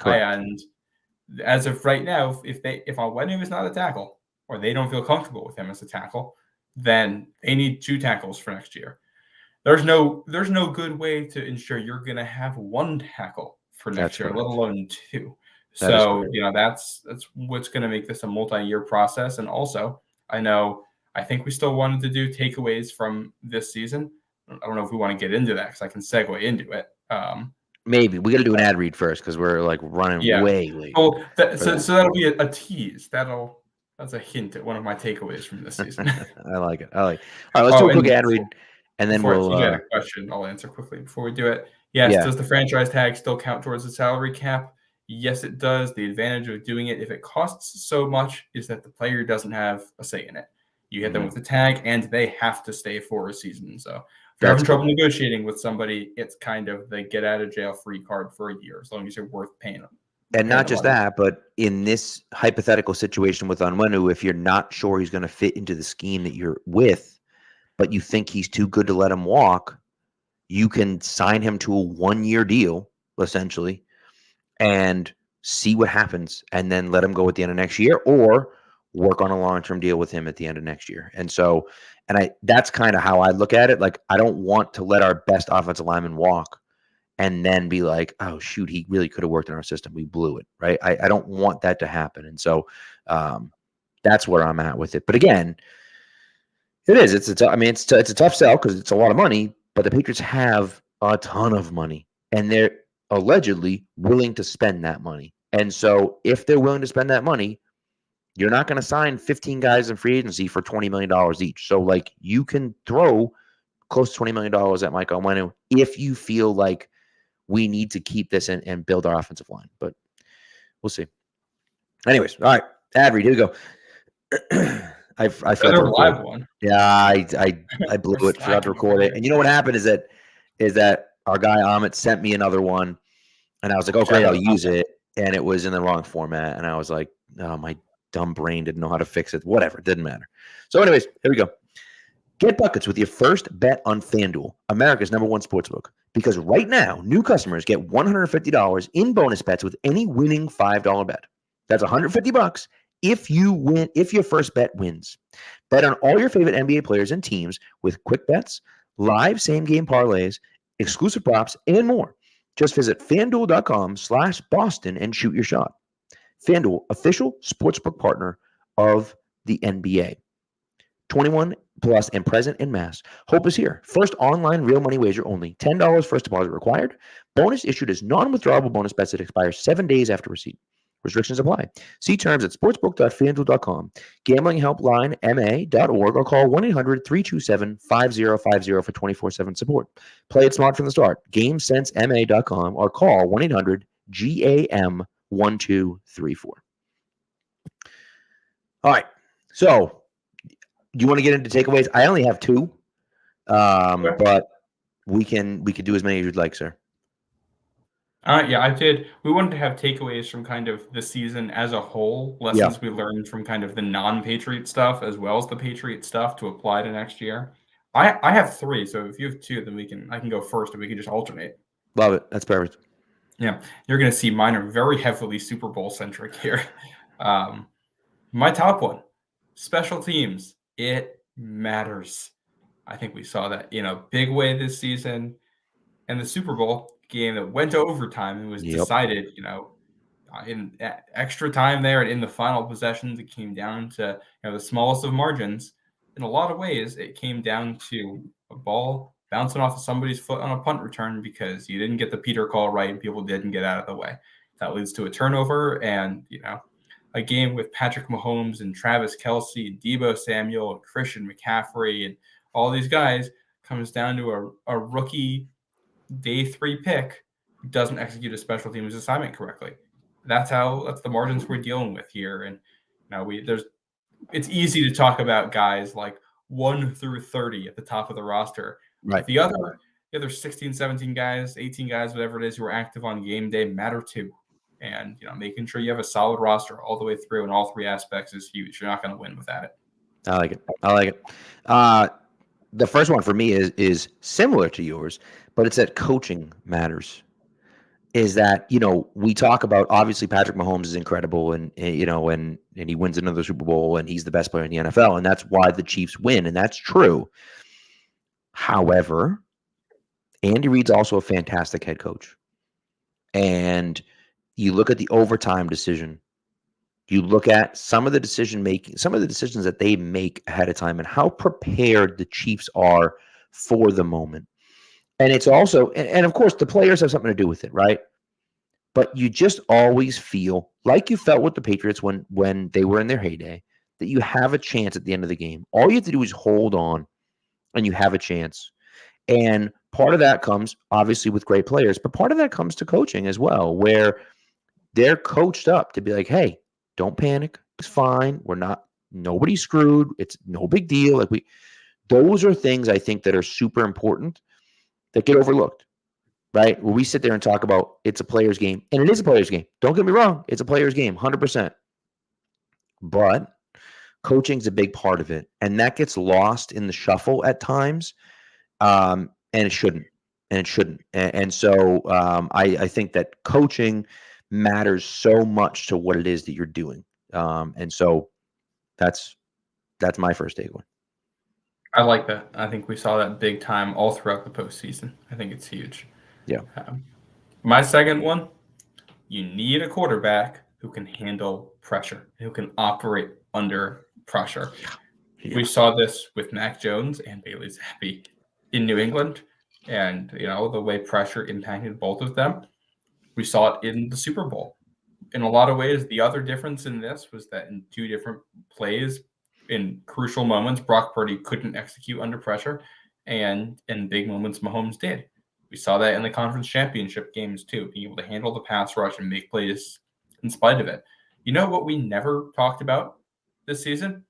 Speaker 3: And as of right now, if Onwenu is not a tackle or they don't feel comfortable with him as a tackle, then they need 2 tackles for next year. There's no good way to ensure you're going to have 1 tackle for next year, let alone 2. So, that's what's going to make this a multi-year process. And also, I think we still wanted to do takeaways from this season. I don't know if we want to get into that because I can segue into it.
Speaker 2: Maybe we got to do an ad read first because we're like running way late.
Speaker 3: Well, so that'll be a tease. That's a hint at one of my takeaways from this season.
Speaker 2: I like it. All right, let's do a quick ad read, and then we'll.
Speaker 3: You had a question. I'll answer quickly before we do it. Yes. Does the franchise tag still count towards the salary cap? Yes, it does. The advantage of doing it, if it costs so much, is that the player doesn't have a say in it. You hit them with the tag, and they have to stay for a season. So if you're having trouble negotiating with somebody, it's kind of the get-out-of-jail-free card for a year, as long as you're worth paying them.
Speaker 2: And not just that, but in this hypothetical situation with Onwenu, if you're not sure he's going to fit into the scheme that you're with, but you think he's too good to let him walk, you can sign him to a 1-year deal, essentially, and see what happens, and then let him go at the end of next year, or work on a long-term deal with him at the end of next year. And so, that's kind of how I look at it. Like, I don't want to let our best offensive lineman walk and then be like, oh, shoot, he really could have worked in our system. We blew it, right? I don't want that to happen. And so that's where I'm at with it. But again, it is. It's a tough sell because it's a lot of money, but the Patriots have a ton of money, and they're allegedly willing to spend that money. And so if they're willing to spend that money, you're not going to sign 15 guys in free agency for $20 million each. So, like, you can throw close to $20 million at Mike Onwenu if you feel like we need to keep this and build our offensive line. But we'll see. Anyways, all right. Ad read, here we go. I forgot to record.
Speaker 3: Live one.
Speaker 2: Yeah, I blew it, forgot to record it. And you know what happened is that our guy Amit sent me another one, and I was like, oh, great, I'll use it. And it was in the wrong format. And I was like, oh, my dumb brain didn't know how to fix it. Whatever, it didn't matter. So anyways, here we go. Get buckets with your first bet on FanDuel, America's #1 sportsbook. Because right now, new customers get $150 in bonus bets with any winning $5 bet. That's $150 if your first bet wins. Bet on all your favorite NBA players and teams with quick bets, live same-game parlays, exclusive props, and more. Just visit FanDuel.com/Boston and shoot your shot. FanDuel, official sportsbook partner of the NBA. 21 plus and present in Mass. Hope is here. First online real money wager only. $10 first deposit required. Bonus issued as non-withdrawable bonus bets that expire 7 days after receipt. Restrictions apply. See terms at sportsbook.fanduel.com. Gambling helpline ma.org or call 1-800-327-5050 for 24/7 support. Play it smart from the start. GameSenseMA.com or call 1-800-GAM1234. All right. So you want to get into takeaways? I only have 2, but we can do as many as you'd like, sir.
Speaker 3: Yeah, I did. We wanted to have takeaways from kind of the season as a whole, lessons we learned from kind of the non-Patriot stuff as well as the Patriot stuff to apply to next year. I have 3, so if you have 2, then I can go first and we can just alternate.
Speaker 2: Love it. That's perfect.
Speaker 3: Yeah, you're going to see mine are very heavily Super Bowl centric here. My top one, special teams. It matters. I think we saw that in a big way this season. And the Super Bowl game that went to overtime and was decided, in extra time there and in the final possessions, it came down to the smallest of margins. In a lot of ways, it came down to a ball bouncing off of somebody's foot on a punt return because you didn't get the Peter call right and people didn't get out of the way. That leads to a turnover and, a game with Patrick Mahomes and Travis Kelce and Deebo Samuel and Christian McCaffrey and all these guys comes down to a rookie day 3 pick who doesn't execute a special teams assignment correctly. That's the margins we're dealing with here. And it's easy to talk about guys like 1 through 30 at the top of the roster.
Speaker 2: Right.
Speaker 3: The other 16, 17 guys, 18 guys, whatever it is, who are active on game day matter too. And making sure you have a solid roster all the way through in all 3 aspects is huge. You're not going to win without it.
Speaker 2: I like it. The first one for me is similar to yours, but it's that coaching matters. Is that, we talk about, obviously Patrick Mahomes is incredible and he wins another Super Bowl and he's the best player in the NFL and that's why the Chiefs win, and that's true. However, Andy Reid's also a fantastic head coach. And you look at the overtime decision, you look at some of the decisions that they make ahead of time and how prepared the Chiefs are for the moment. And it's also, and of course, the players have something to do with it, right? But you just always feel like you felt with the Patriots when they were in their heyday, that you have a chance at the end of the game. All you have to do is hold on, and you have a chance. And part of that comes, obviously, with great players, but part of that comes to coaching as well, where they're coached up to be like, hey, don't panic. It's fine. Nobody's screwed. It's no big deal. Those are things I think that are super important that get overlooked, right? Where we sit there and talk about it's a player's game, and it is a player's game. Don't get me wrong. It's a player's game, 100%. But coaching's a big part of it, and that gets lost in the shuffle at times, and it shouldn't. And so I think that coaching matters so much to what it is that you're doing. And so that's my first takeaway.
Speaker 3: I like that. I think we saw that big time all throughout the postseason. I think it's huge.
Speaker 2: Yeah.
Speaker 3: My second one, you need a quarterback who can handle pressure, who can operate under pressure. Yeah. We saw this with Mac Jones and Bailey Zappi in New England, and the way pressure impacted both of them. We saw it in the Super Bowl. In a lot of ways, the other difference in this was that in 2 different plays, in crucial moments, Brock Purdy couldn't execute under pressure, and in big moments, Mahomes did. We saw that in the conference championship games too, being able to handle the pass rush and make plays in spite of it. You know what we never talked about this season?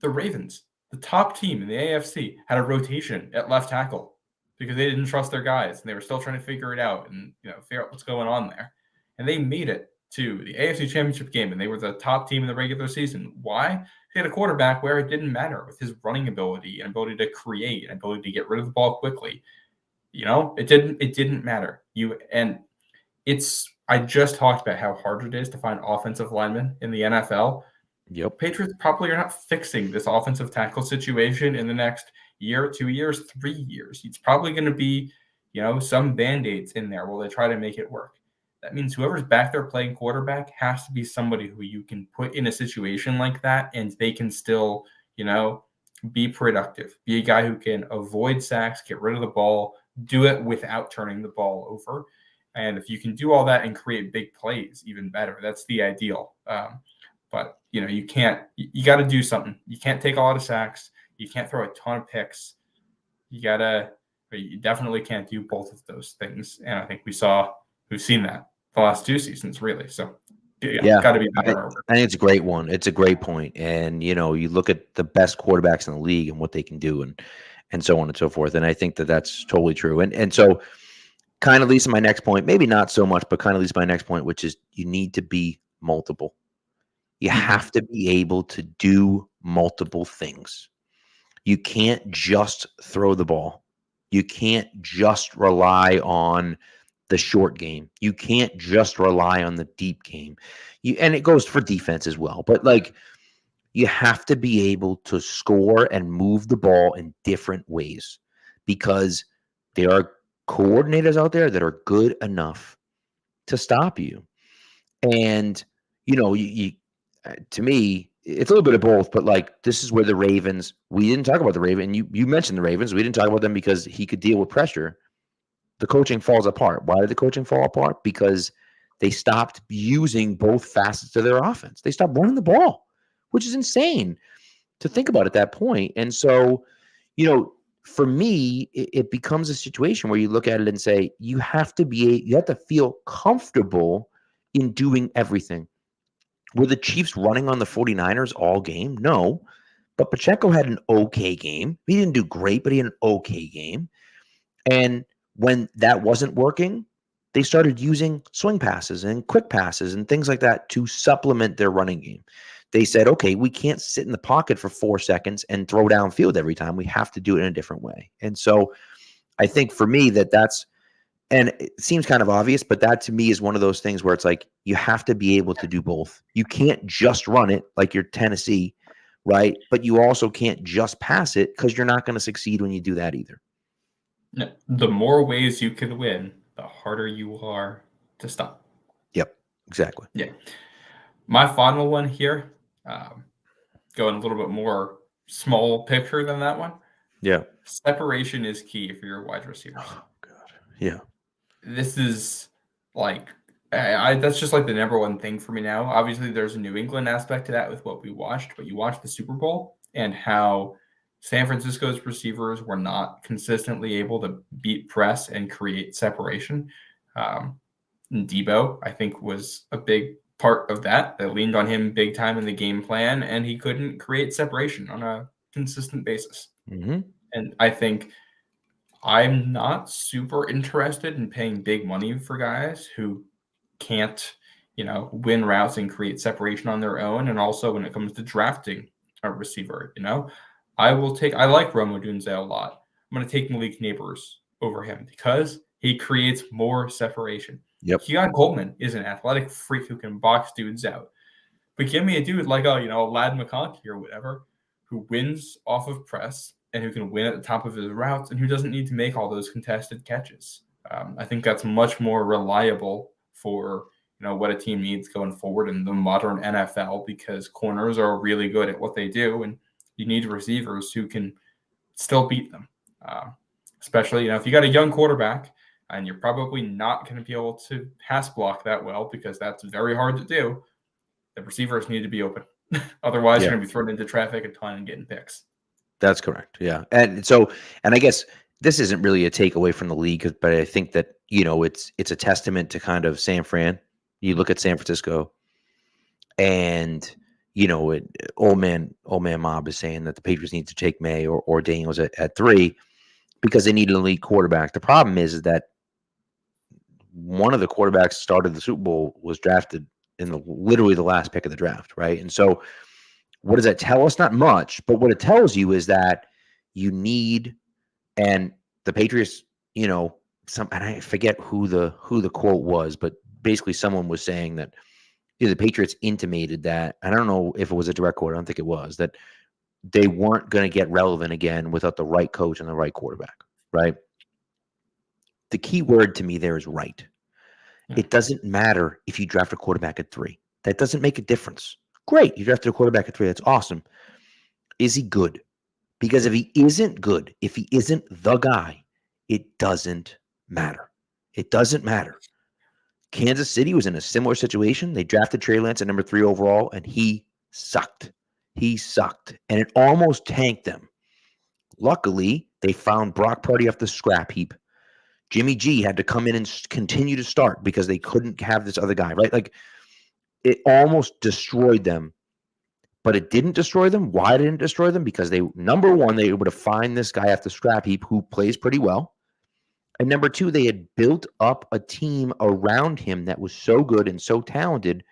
Speaker 3: The Ravens, the top team in the AFC, had a rotation at left tackle because they didn't trust their guys and they were still trying to figure it out and figure out what's going on there. And they made it to the AFC Championship game, and they were the top team in the regular season. Why? He had a quarterback where it didn't matter with his running ability and ability to create and ability to get rid of the ball quickly. It didn't matter. I just talked about how hard it is to find offensive linemen in the NFL.
Speaker 2: Yep.
Speaker 3: Patriots probably are not fixing this offensive tackle situation in the next year, 2 years, 3 years. It's probably going to be, some Band-Aids in there while they try to make it work. That means whoever's back there playing quarterback has to be somebody who you can put in a situation like that and they can still, be productive. Be a guy who can avoid sacks, get rid of the ball, do it without turning the ball over. And if you can do all that and create big plays, even better. That's the ideal. But, you got to do something. You can't take a lot of sacks. You can't throw a ton of picks. You definitely can't do both of those things. And I think we've seen that the last 2 seasons, really. So
Speaker 2: Yeah,
Speaker 3: got to be
Speaker 2: I,
Speaker 3: better.
Speaker 2: I think it's a great one. It's a great point. And you look at the best quarterbacks in the league and what they can do, and so on and so forth. And I think that that's totally true. And so, kind of leads to my next point. Maybe not so much, but kind of leads to my next point, which is you need to be multiple. You have to be able to do multiple things. You can't just throw the ball. You can't just rely on the short game. You can't just rely on the deep game. And it goes for defense as well. But you have to be able to score and move the ball in different ways because there are coordinators out there that are good enough to stop you. And to me, it's a little bit of both, but this is where the Ravens, we didn't talk about the Ravens. You mentioned the Ravens. We didn't talk about them because he could deal with pressure. The coaching falls apart. Why did the coaching fall apart? Because they stopped using both facets of their offense. They stopped running the ball, which is insane to think about at that point. And so, for me, it becomes a situation where you look at it and say, you have to feel comfortable in doing everything. Were the Chiefs running on the 49ers all game? No. But Pacheco had an okay game. He didn't do great, but he had an okay game. And when that wasn't working, they started using swing passes and quick passes and things like that to supplement their running game. They said, okay, we can't sit in the pocket for 4 seconds and throw downfield every time. We have to do it in a different way. And so I think for me that's, and it seems kind of obvious, but that to me is one of those things where it's like you have to be able to do both. You can't just run it like you're Tennessee, right? But you also can't just pass it because you're not going to succeed when you do that either.
Speaker 3: No, the more ways you can win, the harder you are to stop.
Speaker 2: Yep, exactly.
Speaker 3: Yeah. My final one here, going a little bit more small picture than that one.
Speaker 2: Yeah.
Speaker 3: Separation is key for your wide receivers.
Speaker 2: Oh, God. Yeah.
Speaker 3: This is that's just like the number one thing for me now. Obviously, there's a New England aspect to that with what we watched, but you watched the Super Bowl and how San Francisco's receivers were not consistently able to beat press and create separation. Debo, I think, was a big part of that. That leaned on him big time in the game plan, and he couldn't create separation on a consistent basis.
Speaker 2: Mm-hmm.
Speaker 3: And I think I'm not super interested in paying big money for guys who can't, win routes and create separation on their own. And also when it comes to drafting a receiver, I like Rome Odunze a lot. I'm going to take Malik Neighbors over him because he creates more separation.
Speaker 2: Yep.
Speaker 3: Keon Coleman is an athletic freak who can box dudes out. But give me a dude like, Lad McConkey or whatever, who wins off of press and who can win at the top of his routes and who doesn't need to make all those contested catches. I think that's much more reliable for, what a team needs going forward in the modern NFL because corners are really good at what they do and you need receivers who can still beat them. Especially, if you got a young quarterback and you're probably not going to be able to pass block that well because that's very hard to do, the receivers need to be open. Otherwise, you're going to be thrown into traffic a ton and getting picks.
Speaker 2: That's correct. Yeah. And so, I guess this isn't really a takeaway from the league, but I think that, it's a testament to kind of San Fran. You look at San Francisco and, old man Mob is saying that the Patriots need to take May or Daniels at 3 because they need an elite quarterback. The problem is that one of the quarterbacks started the Super Bowl was drafted in literally the last pick of the draft. Right. And so, what does that tell us? Not much, but what it tells you is that you need, and the Patriots, and I forget who the quote was, but basically someone was saying that the Patriots intimated that, I don't know if it was a direct quote, I don't think it was, that they weren't going to get relevant again without the right coach and the right quarterback, right? The key word to me there is right. Yeah. It doesn't matter if you draft a quarterback at 3. That doesn't make a difference. Great, you drafted a quarterback at 3. That's awesome. Is he good? Because if he isn't good, if he isn't the guy, it doesn't matter. It doesn't matter. Kansas City was in a similar situation. They drafted Trey Lance at number 3 overall, and he sucked. He sucked, and it almost tanked them. Luckily, they found Brock Purdy off the scrap heap. Jimmy G had to come in and continue to start because they couldn't have this other guy, right? it almost destroyed them. But it didn't destroy them. Why didn't it destroy them? Because number one, they were able to find this guy off the scrap heap who plays pretty well. And number two, they had built up a team around him that was so good and so talented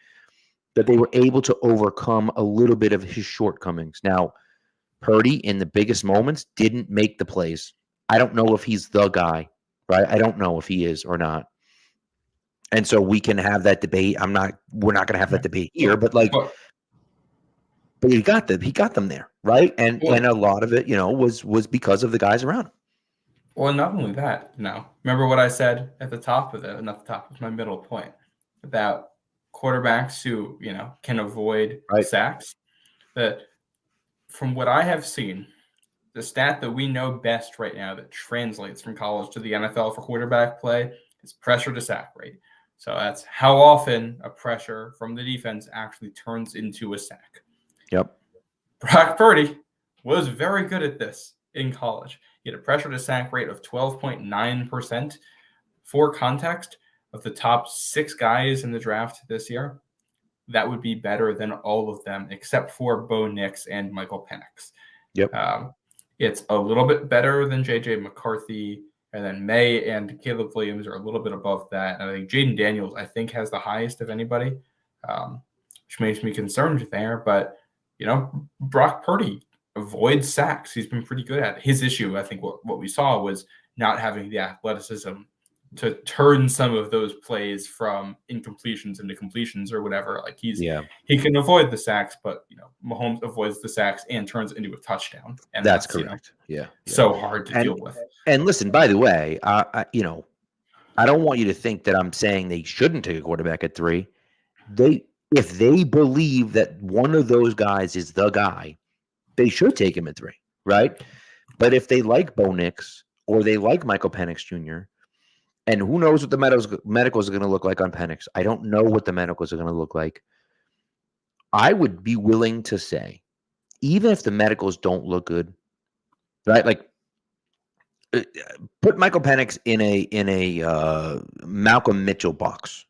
Speaker 2: that they were able to overcome a little bit of his shortcomings. Now, Purdy, in the biggest moments, didn't make the plays. I don't know if he's the guy, right? I don't know if he is or not. And so we can have that debate. We're not going to have that debate here, but he got them there, right? And a lot of it, was because of the guys around him.
Speaker 3: Well, not only that, remember what I said at the top of not the top of my middle point about quarterbacks who, can avoid sacks. That from what I have seen, the stat that we know best right now that translates from college to the NFL for quarterback play is pressure to sack rate. So that's how often a pressure from the defense actually turns into a sack.
Speaker 2: Yep.
Speaker 3: Brock Purdy was very good at this in college. He had a pressure to sack rate of 12.9%. For context, of the top 6 guys in the draft this year, that would be better than all of them except for Bo Nix and Michael Penix.
Speaker 2: Yep.
Speaker 3: It's a little bit better than J.J. McCarthy, and then May and Caleb Williams are a little bit above that. And I think Jaden Daniels, has the highest of anybody, which makes me concerned there. But, Brock Purdy avoids sacks. He's been pretty good at it. His issue, I think what we saw was not having the athleticism to turn some of those plays from incompletions into completions or whatever. Like he can avoid the sacks, but Mahomes avoids the sacks and turns it into a touchdown. And
Speaker 2: that's correct.
Speaker 3: So hard to deal with.
Speaker 2: And listen, by the way, I don't want you to think that I'm saying they shouldn't take a quarterback at 3. If they believe that one of those guys is the guy, they should take him at 3, right? But if they like Bo Nix or they like Michael Penix Jr., and who knows what the medicals are going to look like on Penix. I don't know what the medicals are going to look like. I would be willing to say, even if the medicals don't look good, right? Like, put Michael Penix in a Malcolm Mitchell box,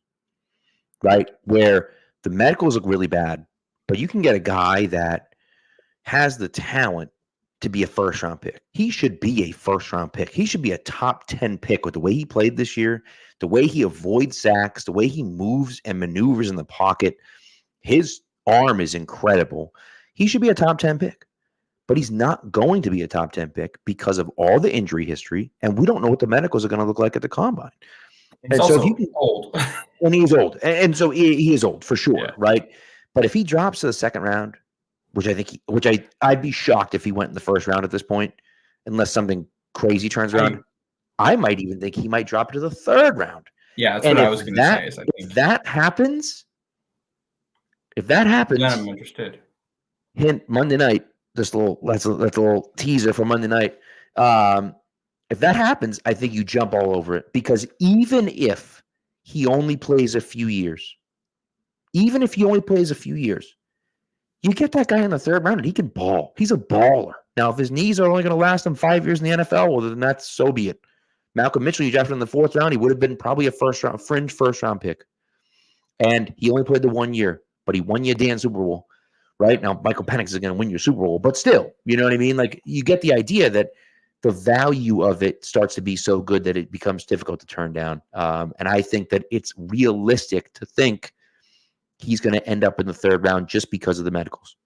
Speaker 2: right? Where the medicals look really bad, but you can get a guy that has the talent to be a first-round pick. He should be a first-round pick. He should be a top 10 pick with the way he played this year, the way he avoids sacks, the way he moves and maneuvers in the pocket. His arm is incredible. He should be a top 10 pick. But he's not going to be a top 10 pick because of all the injury history, and we don't know what the medicals are going to look like at the combine.
Speaker 3: He's also old.
Speaker 2: And he's old. And so he is old for sure, right? But if he drops to the second round, which I'd be shocked if he went in the first round at this point, unless something crazy turns around. I might even think he might drop to the third round.
Speaker 3: Yeah, that's what I was going to say.
Speaker 2: If that happens, then
Speaker 3: I'm interested.
Speaker 2: Hint Monday night. That's a little teaser for Monday night. If that happens, I think you jump all over it, because even if he only plays a few years, you get that guy in the third round and he can ball. He's a baller. Now, if his knees are only going to last him 5 years in the NFL, well, then that's so be it. Malcolm Mitchell, you drafted in the 4th round, he would have been probably a fringe first round pick. And he only played the 1 year, but he won you a damn Super Bowl, right? Now, Michael Penix is going to win your Super Bowl, but still, you know what I mean? Like, you get the idea that the value of it starts to be so good that it becomes difficult to turn down. And I think that it's realistic to think he's going to end up in the third round just because of the medicals.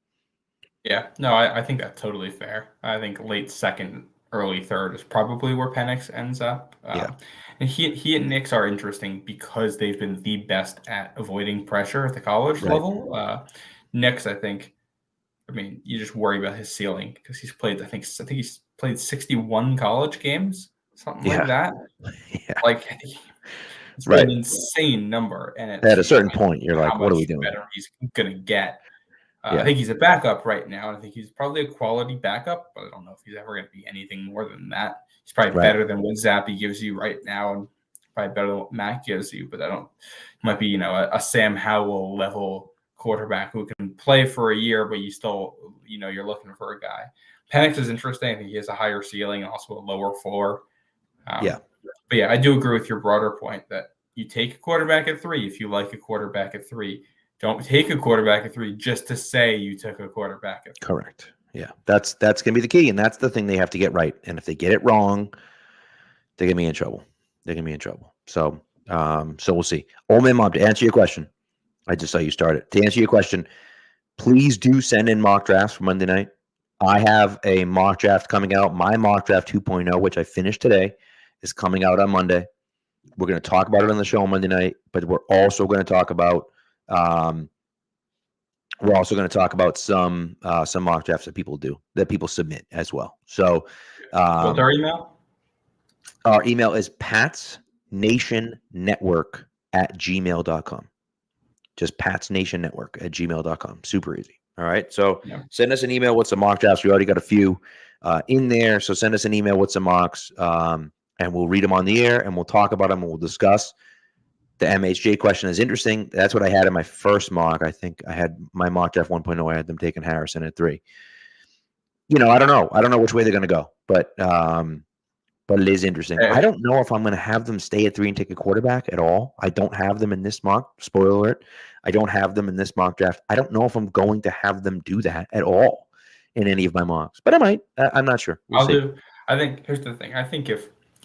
Speaker 3: Yeah, no, I think that's totally fair. I think late second, early third is probably where Penix ends up. And he and Nix are interesting because they've been the best at avoiding pressure at the college level. Nix, I think, you just worry about his ceiling because he's played, I think he's played 61 college games, something like that. Like, it's an insane number. And
Speaker 2: at a certain point, you're like, what are we doing?
Speaker 3: Better he's going to get. I think he's a backup right now. I think he's probably a quality backup, but I don't know if he's ever going to be anything more than that. He's probably better than what Zappy gives you right now, and probably better than what Mac gives you. But he might be, a Sam Howell level quarterback who can play for a year, but you still, you're looking for a guy. Penix is interesting. I think he has a higher ceiling and also a lower floor. But I do agree with your broader point that you take a quarterback at 3 if you like a quarterback at 3. Don't take a quarterback at 3 just to say you took a quarterback at 3.
Speaker 2: Correct. Yeah, that's gonna be the key, and that's the thing they have to get right. And if they get it wrong, they're gonna be in trouble. They're gonna be in trouble. So, so we'll see. Old Man Mom, to answer your question, I just saw you started. To answer your question, please do send in mock drafts for Monday night. I have a mock draft coming out. My mock draft 2.0, which I finished today, is coming out on Monday. We're going to talk about it on the show on Monday night, but we're also going to talk about some mock drafts that people submit as well. So,
Speaker 3: what's our email?
Speaker 2: Our email is patsnationnetwork@gmail.com. Just patsnationnetwork@gmail.com. Super easy. All right. So send us an email with some mock drafts. We already got a few in there. So send us an email with some mocks, and we'll read them on the air, and we'll talk about them, and we'll discuss. The MHJ question is interesting. That's what I had in my first mock. I think I had my mock draft 1.0. I had them taking Harrison at 3. I don't know. I don't know which way they're going to go, but it is interesting. I don't know if I'm going to have them stay at 3 and take a quarterback at all. I don't have them in this mock. Spoiler alert. I don't have them in this mock draft. I don't know if I'm going to have them do that at all in any of my mocks, but I might. I'm not sure.
Speaker 3: We'll see. I think here's the thing. I think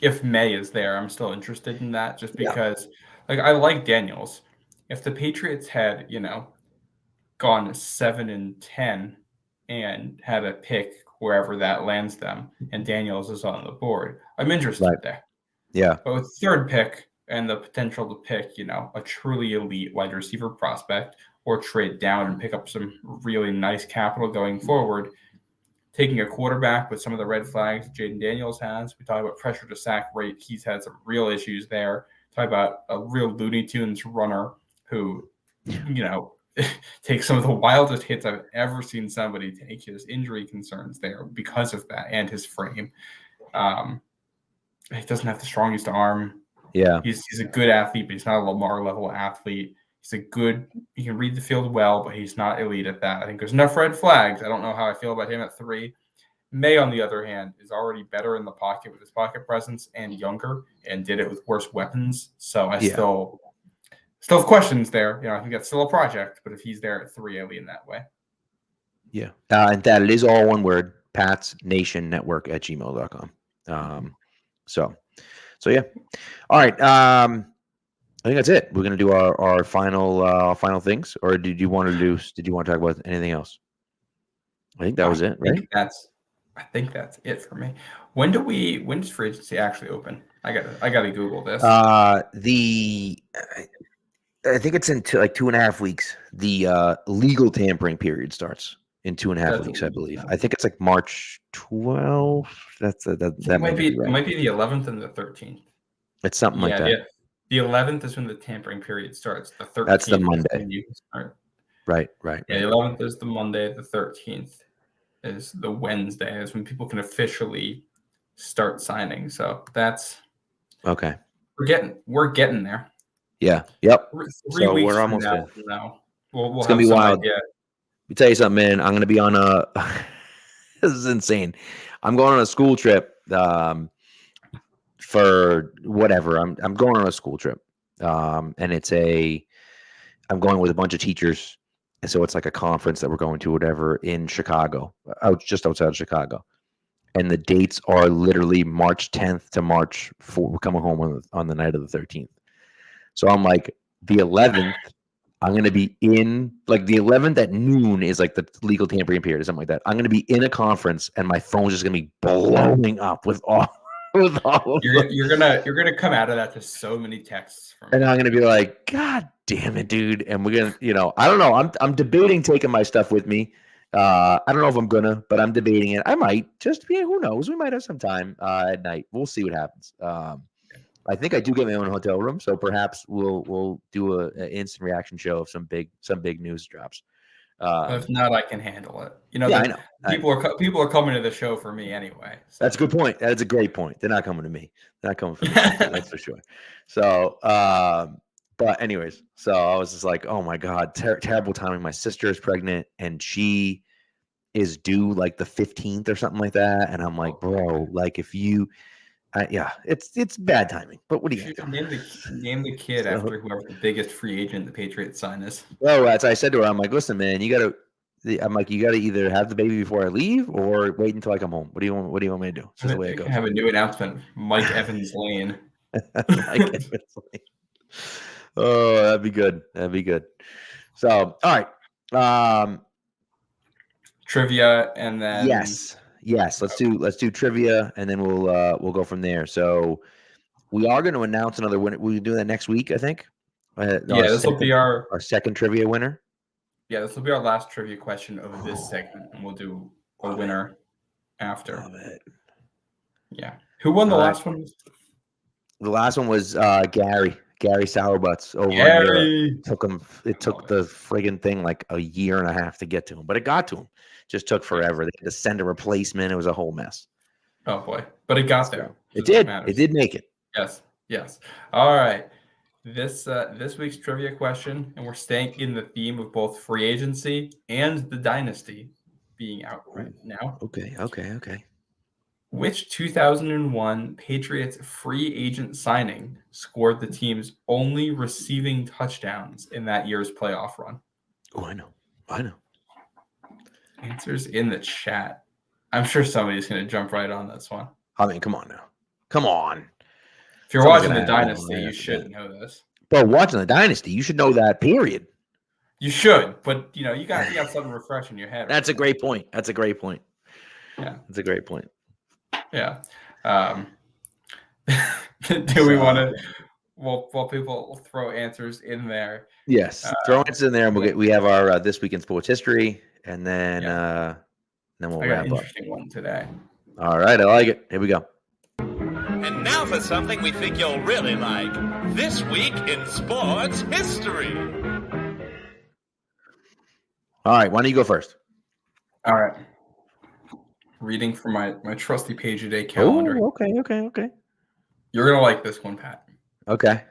Speaker 3: if May is there, I'm still interested in that just because I like Daniels. If the Patriots had, gone 7-10 and had a pick wherever that lands them, and Daniels is on the board, I'm interested there.
Speaker 2: Yeah.
Speaker 3: But with third pick and the potential to pick, a truly elite wide receiver prospect or trade down and pick up some really nice capital going forward, taking a quarterback with some of the red flags Jaden Daniels has. We talk about pressure to sack rate. He's had some real issues there. Talk about a real Looney Tunes runner who, takes some of the wildest hits I've ever seen somebody take. His injury concerns there because of that and his frame. He doesn't have the strongest arm.
Speaker 2: Yeah.
Speaker 3: He's a good athlete, but he's not a Lamar level athlete. He can read the field well, but he's not elite at that. I think there's enough red flags. I don't know how I feel about him at 3. May, on the other hand, is already better in the pocket with his pocket presence and younger and did it with worse weapons. So I still have questions there. I think that's still a project, but if he's there at 3, I'll lean that way.
Speaker 2: Yeah. And that it is all one word, patsnationnetwork@gmail.com. So yeah. All right. I think that's it. We're going to do our final things, or did you want to talk about anything else? I think that was it, right?
Speaker 3: I think that's it for me. When does free agency actually open? I gotta Google this.
Speaker 2: I think it's in 2.5 weeks. The legal tampering period starts in 2.5 weeks, I believe. I think it's like March 12th. That
Speaker 3: might be right. It might be the 11th and the 13th.
Speaker 2: It's something like that.
Speaker 3: Yeah. The 11th is when the tampering period starts. The 13th.
Speaker 2: That's the Monday.
Speaker 3: Is when you start.
Speaker 2: Right.
Speaker 3: Yeah, the 11th is the Monday. The 13th is the Wednesday. Is when people can officially start signing. So that's
Speaker 2: okay.
Speaker 3: We're getting there.
Speaker 2: Yeah. Yep.
Speaker 3: 3 weeks
Speaker 2: we're almost
Speaker 3: from now. We'll
Speaker 2: it's gonna be wild.
Speaker 3: Idea.
Speaker 2: Let me tell you something, man. I'm gonna be on a. This is insane. I'm going on a school trip. For whatever, I'm going on a school trip, and I'm going with a bunch of teachers, and so it's like a conference that we're going to, whatever, in Chicago, just outside of Chicago, and the dates are literally March 10th to March 4th. We're coming home on the night of the 13th, so I'm like the 11th. I'm going to be in the 11th at noon is like the legal tampering period or something like that. I'm going to be in a conference, and my phone's just going to be blowing up with all.
Speaker 3: You're gonna come out of that to so many texts from
Speaker 2: and I'm gonna be like, God damn it, dude. And we're gonna, I don't know. I'm debating taking my stuff with me. I don't know if I'm gonna, but I'm debating it. I might just be. Who knows? We might have some time at night. We'll see what happens. I think I do get my own hotel room, so perhaps we'll do an instant reaction show if some big news drops.
Speaker 3: If not, I can handle it.
Speaker 2: I know.
Speaker 3: People are coming to the show for me anyway. So.
Speaker 2: That's a good point. That's a great point. They're not coming to me. They're not coming for me. That's for sure. So, but anyways, so I was just like, oh my God, terrible timing. My sister is pregnant and she is due like the 15th or something like that. And I'm like, bro, like if you It's bad timing. But what do you
Speaker 3: Name the kid after whoever the biggest free agent the Patriots sign is.
Speaker 2: Well, as I said to her, I'm like, listen, man, you gotta either have the baby before I leave or wait until I come home. What do you want me to do? It's just the way it goes.
Speaker 3: Have a new announcement. Mike Evans Lane.
Speaker 2: Mike Evans Lane. Oh, that'd be good. So, all right.
Speaker 3: Trivia and then
Speaker 2: yes. Let's do trivia and then we'll go from there. So we are going to announce another winner. We'll do that next week, I think.
Speaker 3: This will be our
Speaker 2: second trivia winner.
Speaker 3: Yeah, this will be our last trivia question of this segment, and we'll do a winner after.
Speaker 2: Love it.
Speaker 3: Yeah. Who won the last one?
Speaker 2: The last one was Gary Sourbuts over
Speaker 3: Gary.
Speaker 2: It took the friggin' thing like a year and a half to get to him, but it got to him. Just took forever. They had to send a replacement. It was a whole mess.
Speaker 3: Oh boy. But it got there.
Speaker 2: It did. It did make it.
Speaker 3: Yes. All right. This week's trivia question, and we're staying in the theme of both free agency and the dynasty being out right now.
Speaker 2: Okay.
Speaker 3: Which 2001 Patriots free agent signing scored the team's only receiving touchdowns in that year's playoff run?
Speaker 2: Oh, I know.
Speaker 3: Answers in the chat. I'm sure somebody's going to jump right on this one.
Speaker 2: I mean, come on now. Come on.
Speaker 3: If you're watching the Dynasty, you should know this.
Speaker 2: But watching the Dynasty, you should know that, period.
Speaker 3: You should, but you got something refresh in your head.
Speaker 2: That's a great point.
Speaker 3: Yeah.
Speaker 2: That's a great point.
Speaker 3: Yeah. Do we want to? Well, people throw answers in there.
Speaker 2: Yes, throw answers in there, and we have our this week in sports history, and then we'll wrap up.
Speaker 3: Interesting one today.
Speaker 2: All right, I like it. Here we go.
Speaker 4: And now for something we think you'll really like. This week in sports history.
Speaker 2: All right, why don't you go first?
Speaker 3: All right. Reading from my trusty page a day calendar.
Speaker 2: Oh, okay.
Speaker 3: You're going to like this one, Pat.
Speaker 2: Okay.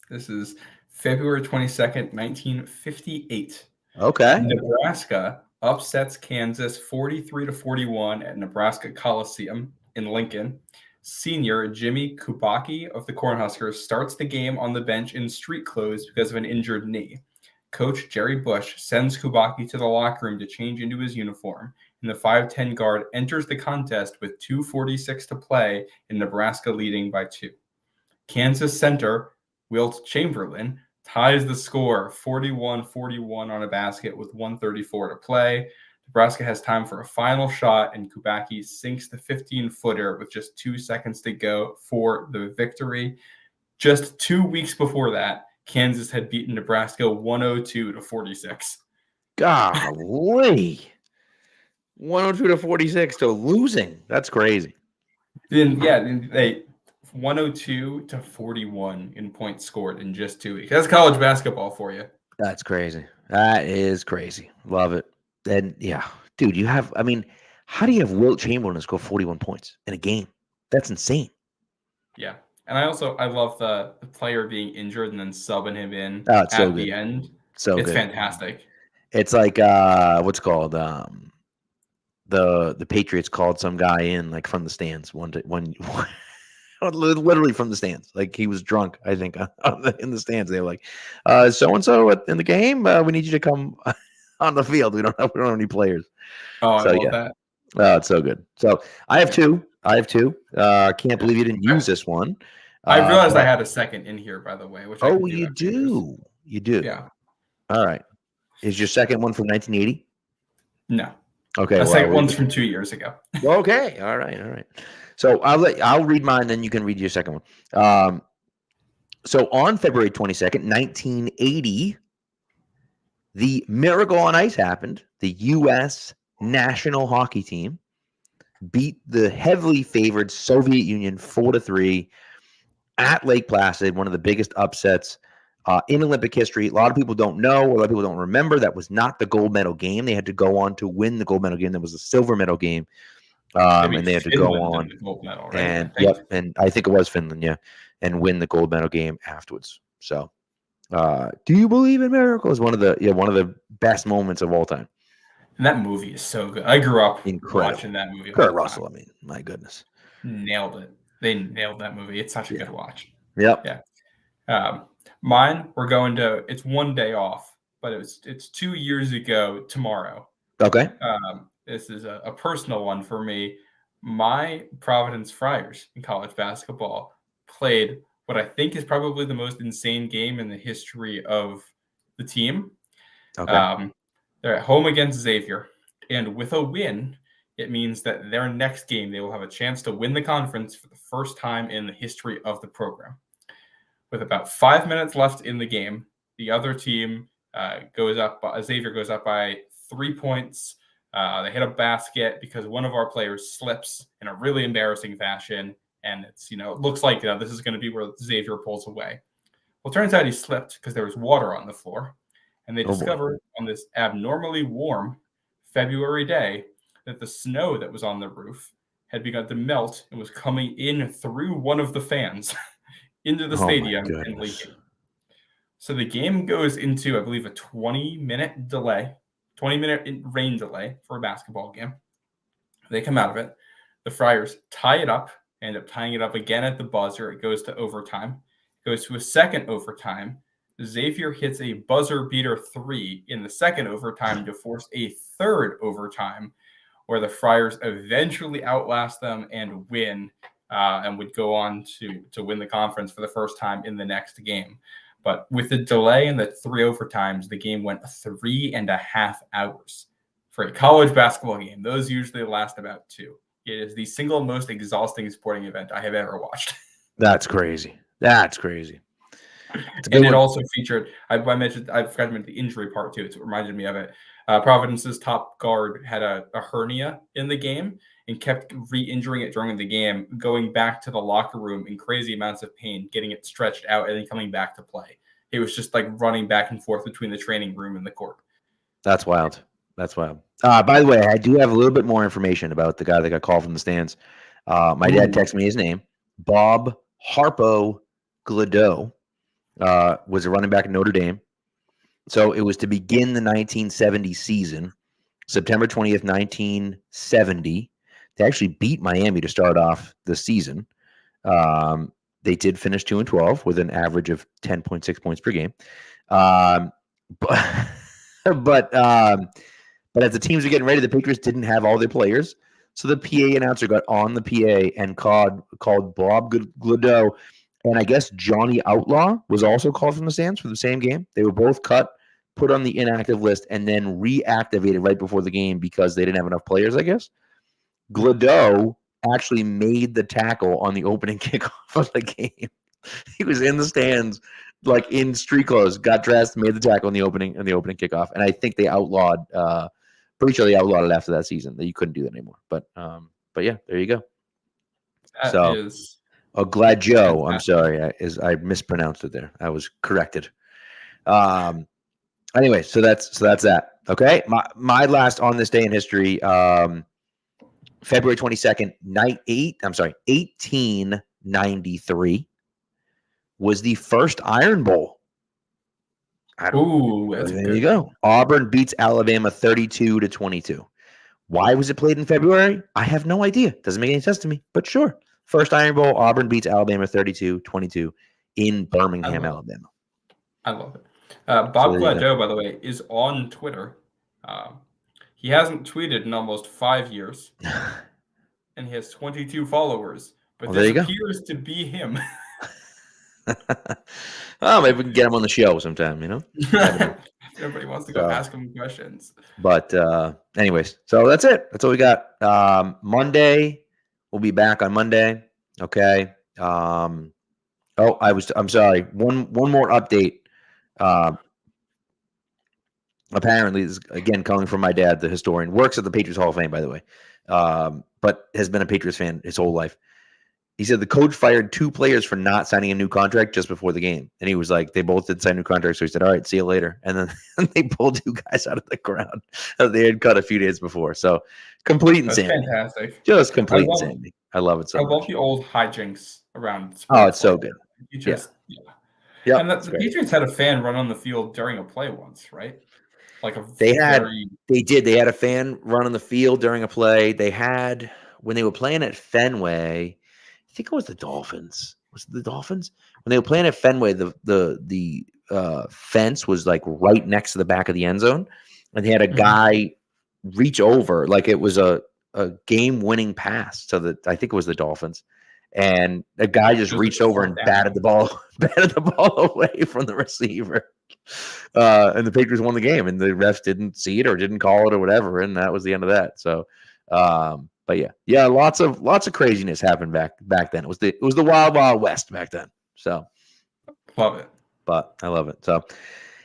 Speaker 3: This is February 22nd, 1958.
Speaker 2: Okay.
Speaker 3: Nebraska upsets Kansas 43-41 at Nebraska Coliseum in Lincoln. Senior Jimmy Kubacki of the Cornhuskers starts the game on the bench in street clothes because of an injured knee. Coach Jerry Bush sends Kubacki to the locker room to change into his uniform, and the 5'10 guard enters the contest with 2:46 to play and Nebraska leading by 2. Kansas center Wilt Chamberlain ties the score 41-41 on a basket with 1:34 to play. Nebraska has time for a final shot, and Kubacki sinks the 15-footer with just 2 seconds to go for the victory. Just 2 weeks before that, Kansas had beaten Nebraska 102-46.
Speaker 2: Golly. 102-46 to losing. That's crazy.
Speaker 3: Then they 102-41 in points scored in just 2 weeks. That's college basketball for you.
Speaker 2: That's crazy. That is crazy. Love it. And dude, how do you have Wilt Chamberlain score 41 points in a game? That's insane.
Speaker 3: Yeah. And I love the player being injured and then subbing him in
Speaker 2: at
Speaker 3: the end. It's
Speaker 2: good.
Speaker 3: Fantastic.
Speaker 2: It's like what's called the Patriots called some guy in like from the stands literally from the stands. Like he was drunk, I think, in the stands. They were like, so and so in the game, we need you to come on the field. We don't have any players.
Speaker 3: Oh, I love that.
Speaker 2: Oh, it's so good. So I have two. Can't believe you didn't use this one.
Speaker 3: I realized I had a second in here, by the way. Which
Speaker 2: you do. You do.
Speaker 3: Yeah.
Speaker 2: All right. Is your second one from 1980?
Speaker 3: No.
Speaker 2: Okay.
Speaker 3: The second one's from 2 years ago.
Speaker 2: Okay. All right. So I'll read mine, then you can read your second one. So on February 22nd, 1980, the miracle on ice happened. The U.S. national hockey team beat the heavily favored Soviet Union 4-3 at Lake Placid, one of the biggest upsets in Olympic history. A lot of people don't know, a lot of people don't remember, that was not the gold medal game. They had to go on to win the gold medal game. That was a silver medal game. And they had to go on.
Speaker 3: Medal, right?
Speaker 2: And I think it was Finland, and win the gold medal game afterwards. So, do you believe in miracles? One of the best moments of all time.
Speaker 3: And that movie is so good. I grew up watching that movie.
Speaker 2: Kurt Russell, my goodness.
Speaker 3: nailed it. They nailed that movie. It's such a good watch.
Speaker 2: Yep.
Speaker 3: Yeah. Mine, we're going to. It's one day off, but it's 2 years ago tomorrow.
Speaker 2: Okay.
Speaker 3: This is a personal one for me. My Providence Friars in college basketball played what I think is probably the most insane game in the history of the team.
Speaker 2: Okay.
Speaker 3: They're at home against Xavier, and with a win, it means that their next game they will have a chance to win the conference for the first time in the history of the program. With about 5 minutes left in the game, the other team Xavier goes up by 3 points. They hit a basket because one of our players slips in a really embarrassing fashion, and it looks like this is going to be where Xavier pulls away. Well, it turns out he slipped because there was water on the floor, and they discovered on this abnormally warm February day that the snow that was on the roof had begun to melt and was coming in through one of the fans into the stadium and leaking. So the game goes into, I believe, a 20-minute rain delay for a basketball game. They come out of it. The Friars tie it up, end up tying it up again at the buzzer. It goes to overtime. It goes to a second overtime. Xavier hits a buzzer beater 3 in the second overtime to force a third overtime, where the Friars eventually outlast them and win, and would go on to win the conference for the first time in the next game. But with the delay and the 3 overtimes, the game went 3.5 hours. For a college basketball game, those usually last about 2. It is the single most exhausting sporting event I have ever watched.
Speaker 2: That's crazy.
Speaker 3: And it also featured, I forgot to mention the injury part too. It reminded me of it. Providence's top guard had a hernia in the game and kept re-injuring it during the game, going back to the locker room in crazy amounts of pain, getting it stretched out, and then coming back to play. It was just like running back and forth between the training room and the court.
Speaker 2: That's wild. By the way, I do have a little bit more information about the guy that got called from the stands. My dad texted me his name. Bob Harpo Gladeau was a running back at Notre Dame. So it was to begin the 1970 season, September 20th, 1970. They actually beat Miami to start off the season. They did finish 2-12 with an average of 10.6 points per game. But as the teams were getting ready, the Patriots didn't have all their players. So the PA announcer got on the PA and called Bob Gladeau. And I guess Johnny Outlaw was also called from the stands for the same game. They were both cut, put on the inactive list, and then reactivated right before the game because they didn't have enough players, I guess. Gladeau actually made the tackle on the opening kickoff of the game. He was in the stands, like in street clothes, got dressed, made the tackle in the opening kickoff. And I think they outlawed, pretty sure they outlawed it after that season, that you couldn't do that anymore. But yeah, there you go.
Speaker 3: That is
Speaker 2: Gladeau. I'm sorry, I mispronounced it there. I was corrected. Anyway, so that's that. Okay, my last on this day in history, February 22nd, 1893 was the first Iron Bowl. There you go. Auburn beats Alabama 32-22. Why was it played in February? I have no idea. Doesn't make any sense to me, but sure. First Iron Bowl, Auburn beats Alabama 32-22 in Birmingham, Alabama.
Speaker 3: I love it. Bob Gladeau, by the way, is on Twitter. He hasn't tweeted in almost 5 years, and he has 22 followers. But this appears to be him.
Speaker 2: Oh, maybe we can get him on the show sometime,
Speaker 3: Everybody wants to go ask him questions.
Speaker 2: But anyways, so that's it. That's all we got. Monday, we'll be back on Monday. Okay. I'm sorry. One more update. Apparently, this is, again, coming from my dad, the historian, works at the Patriots Hall of Fame, by the way, but has been a Patriots fan his whole life. He said the coach fired 2 players for not signing a new contract just before the game. And he was like, they both did sign new contracts. So he said, all right, see you later. And then they pulled 2 guys out of the ground that they had cut a few days before. So complete insanity.
Speaker 3: That's fantastic.
Speaker 2: Just complete insanity. I love it so much.
Speaker 3: I love the old hijinks around sports.
Speaker 2: Oh, it's so good.
Speaker 3: You just,
Speaker 2: yeah.
Speaker 3: And the Patriots had a fan run on the field during a play once, right?
Speaker 2: They did. They had a fan run on the field during a play. They had, when they were playing at Fenway, I think it was the Dolphins. Was it the Dolphins? When they were playing at Fenway, the fence was like right next to the back of the end zone, and they had a guy reach over like it was a game-winning pass to I think it was the Dolphins, and a guy just reached over and batted the ball away from the receiver. And the Patriots won the game, and the refs didn't see it or didn't call it or whatever, and that was the end of that. So, but yeah, lots of craziness happened back then. It was the wild west back then. So,
Speaker 3: love it.
Speaker 2: But I love it. So,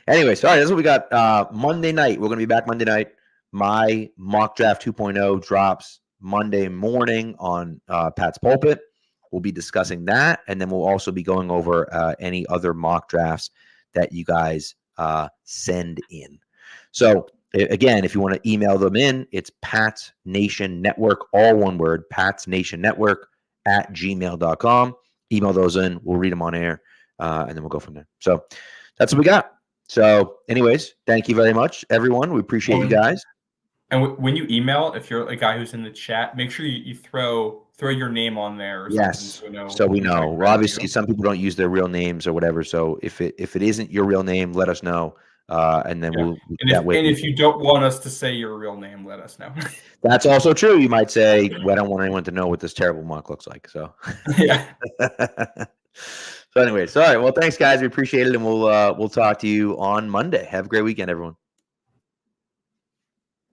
Speaker 2: anyways, all right, that's what we got. Monday night, we're gonna be back Monday night. My mock draft 2.0 drops Monday morning on Pat's Pulpit. We'll be discussing that, and then we'll also be going over any other mock drafts that you guys send in. So again, if you want to email them in, it's Pat's Nation Network, all one word, Pat's Nation Network @gmail.com. Email those in. We'll read them on air, and then we'll go from there. So that's what we got. So anyways, thank you very much, everyone. We appreciate you guys.
Speaker 3: And when you email, if you're a guy who's in the chat, make sure you throw your name on there. Or
Speaker 2: yes,
Speaker 3: so
Speaker 2: we know. Well, obviously, some people don't use their real names or whatever. So if it isn't your real name, let us know, and then we'll.
Speaker 3: And if you don't want us to say your real name, let us know.
Speaker 2: That's also true. You might say, "Well, I don't want anyone to know what this terrible mock looks like." So
Speaker 3: yeah.
Speaker 2: So anyways, all right. Well, thanks, guys. We appreciate it, and we'll talk to you on Monday. Have a great weekend, everyone.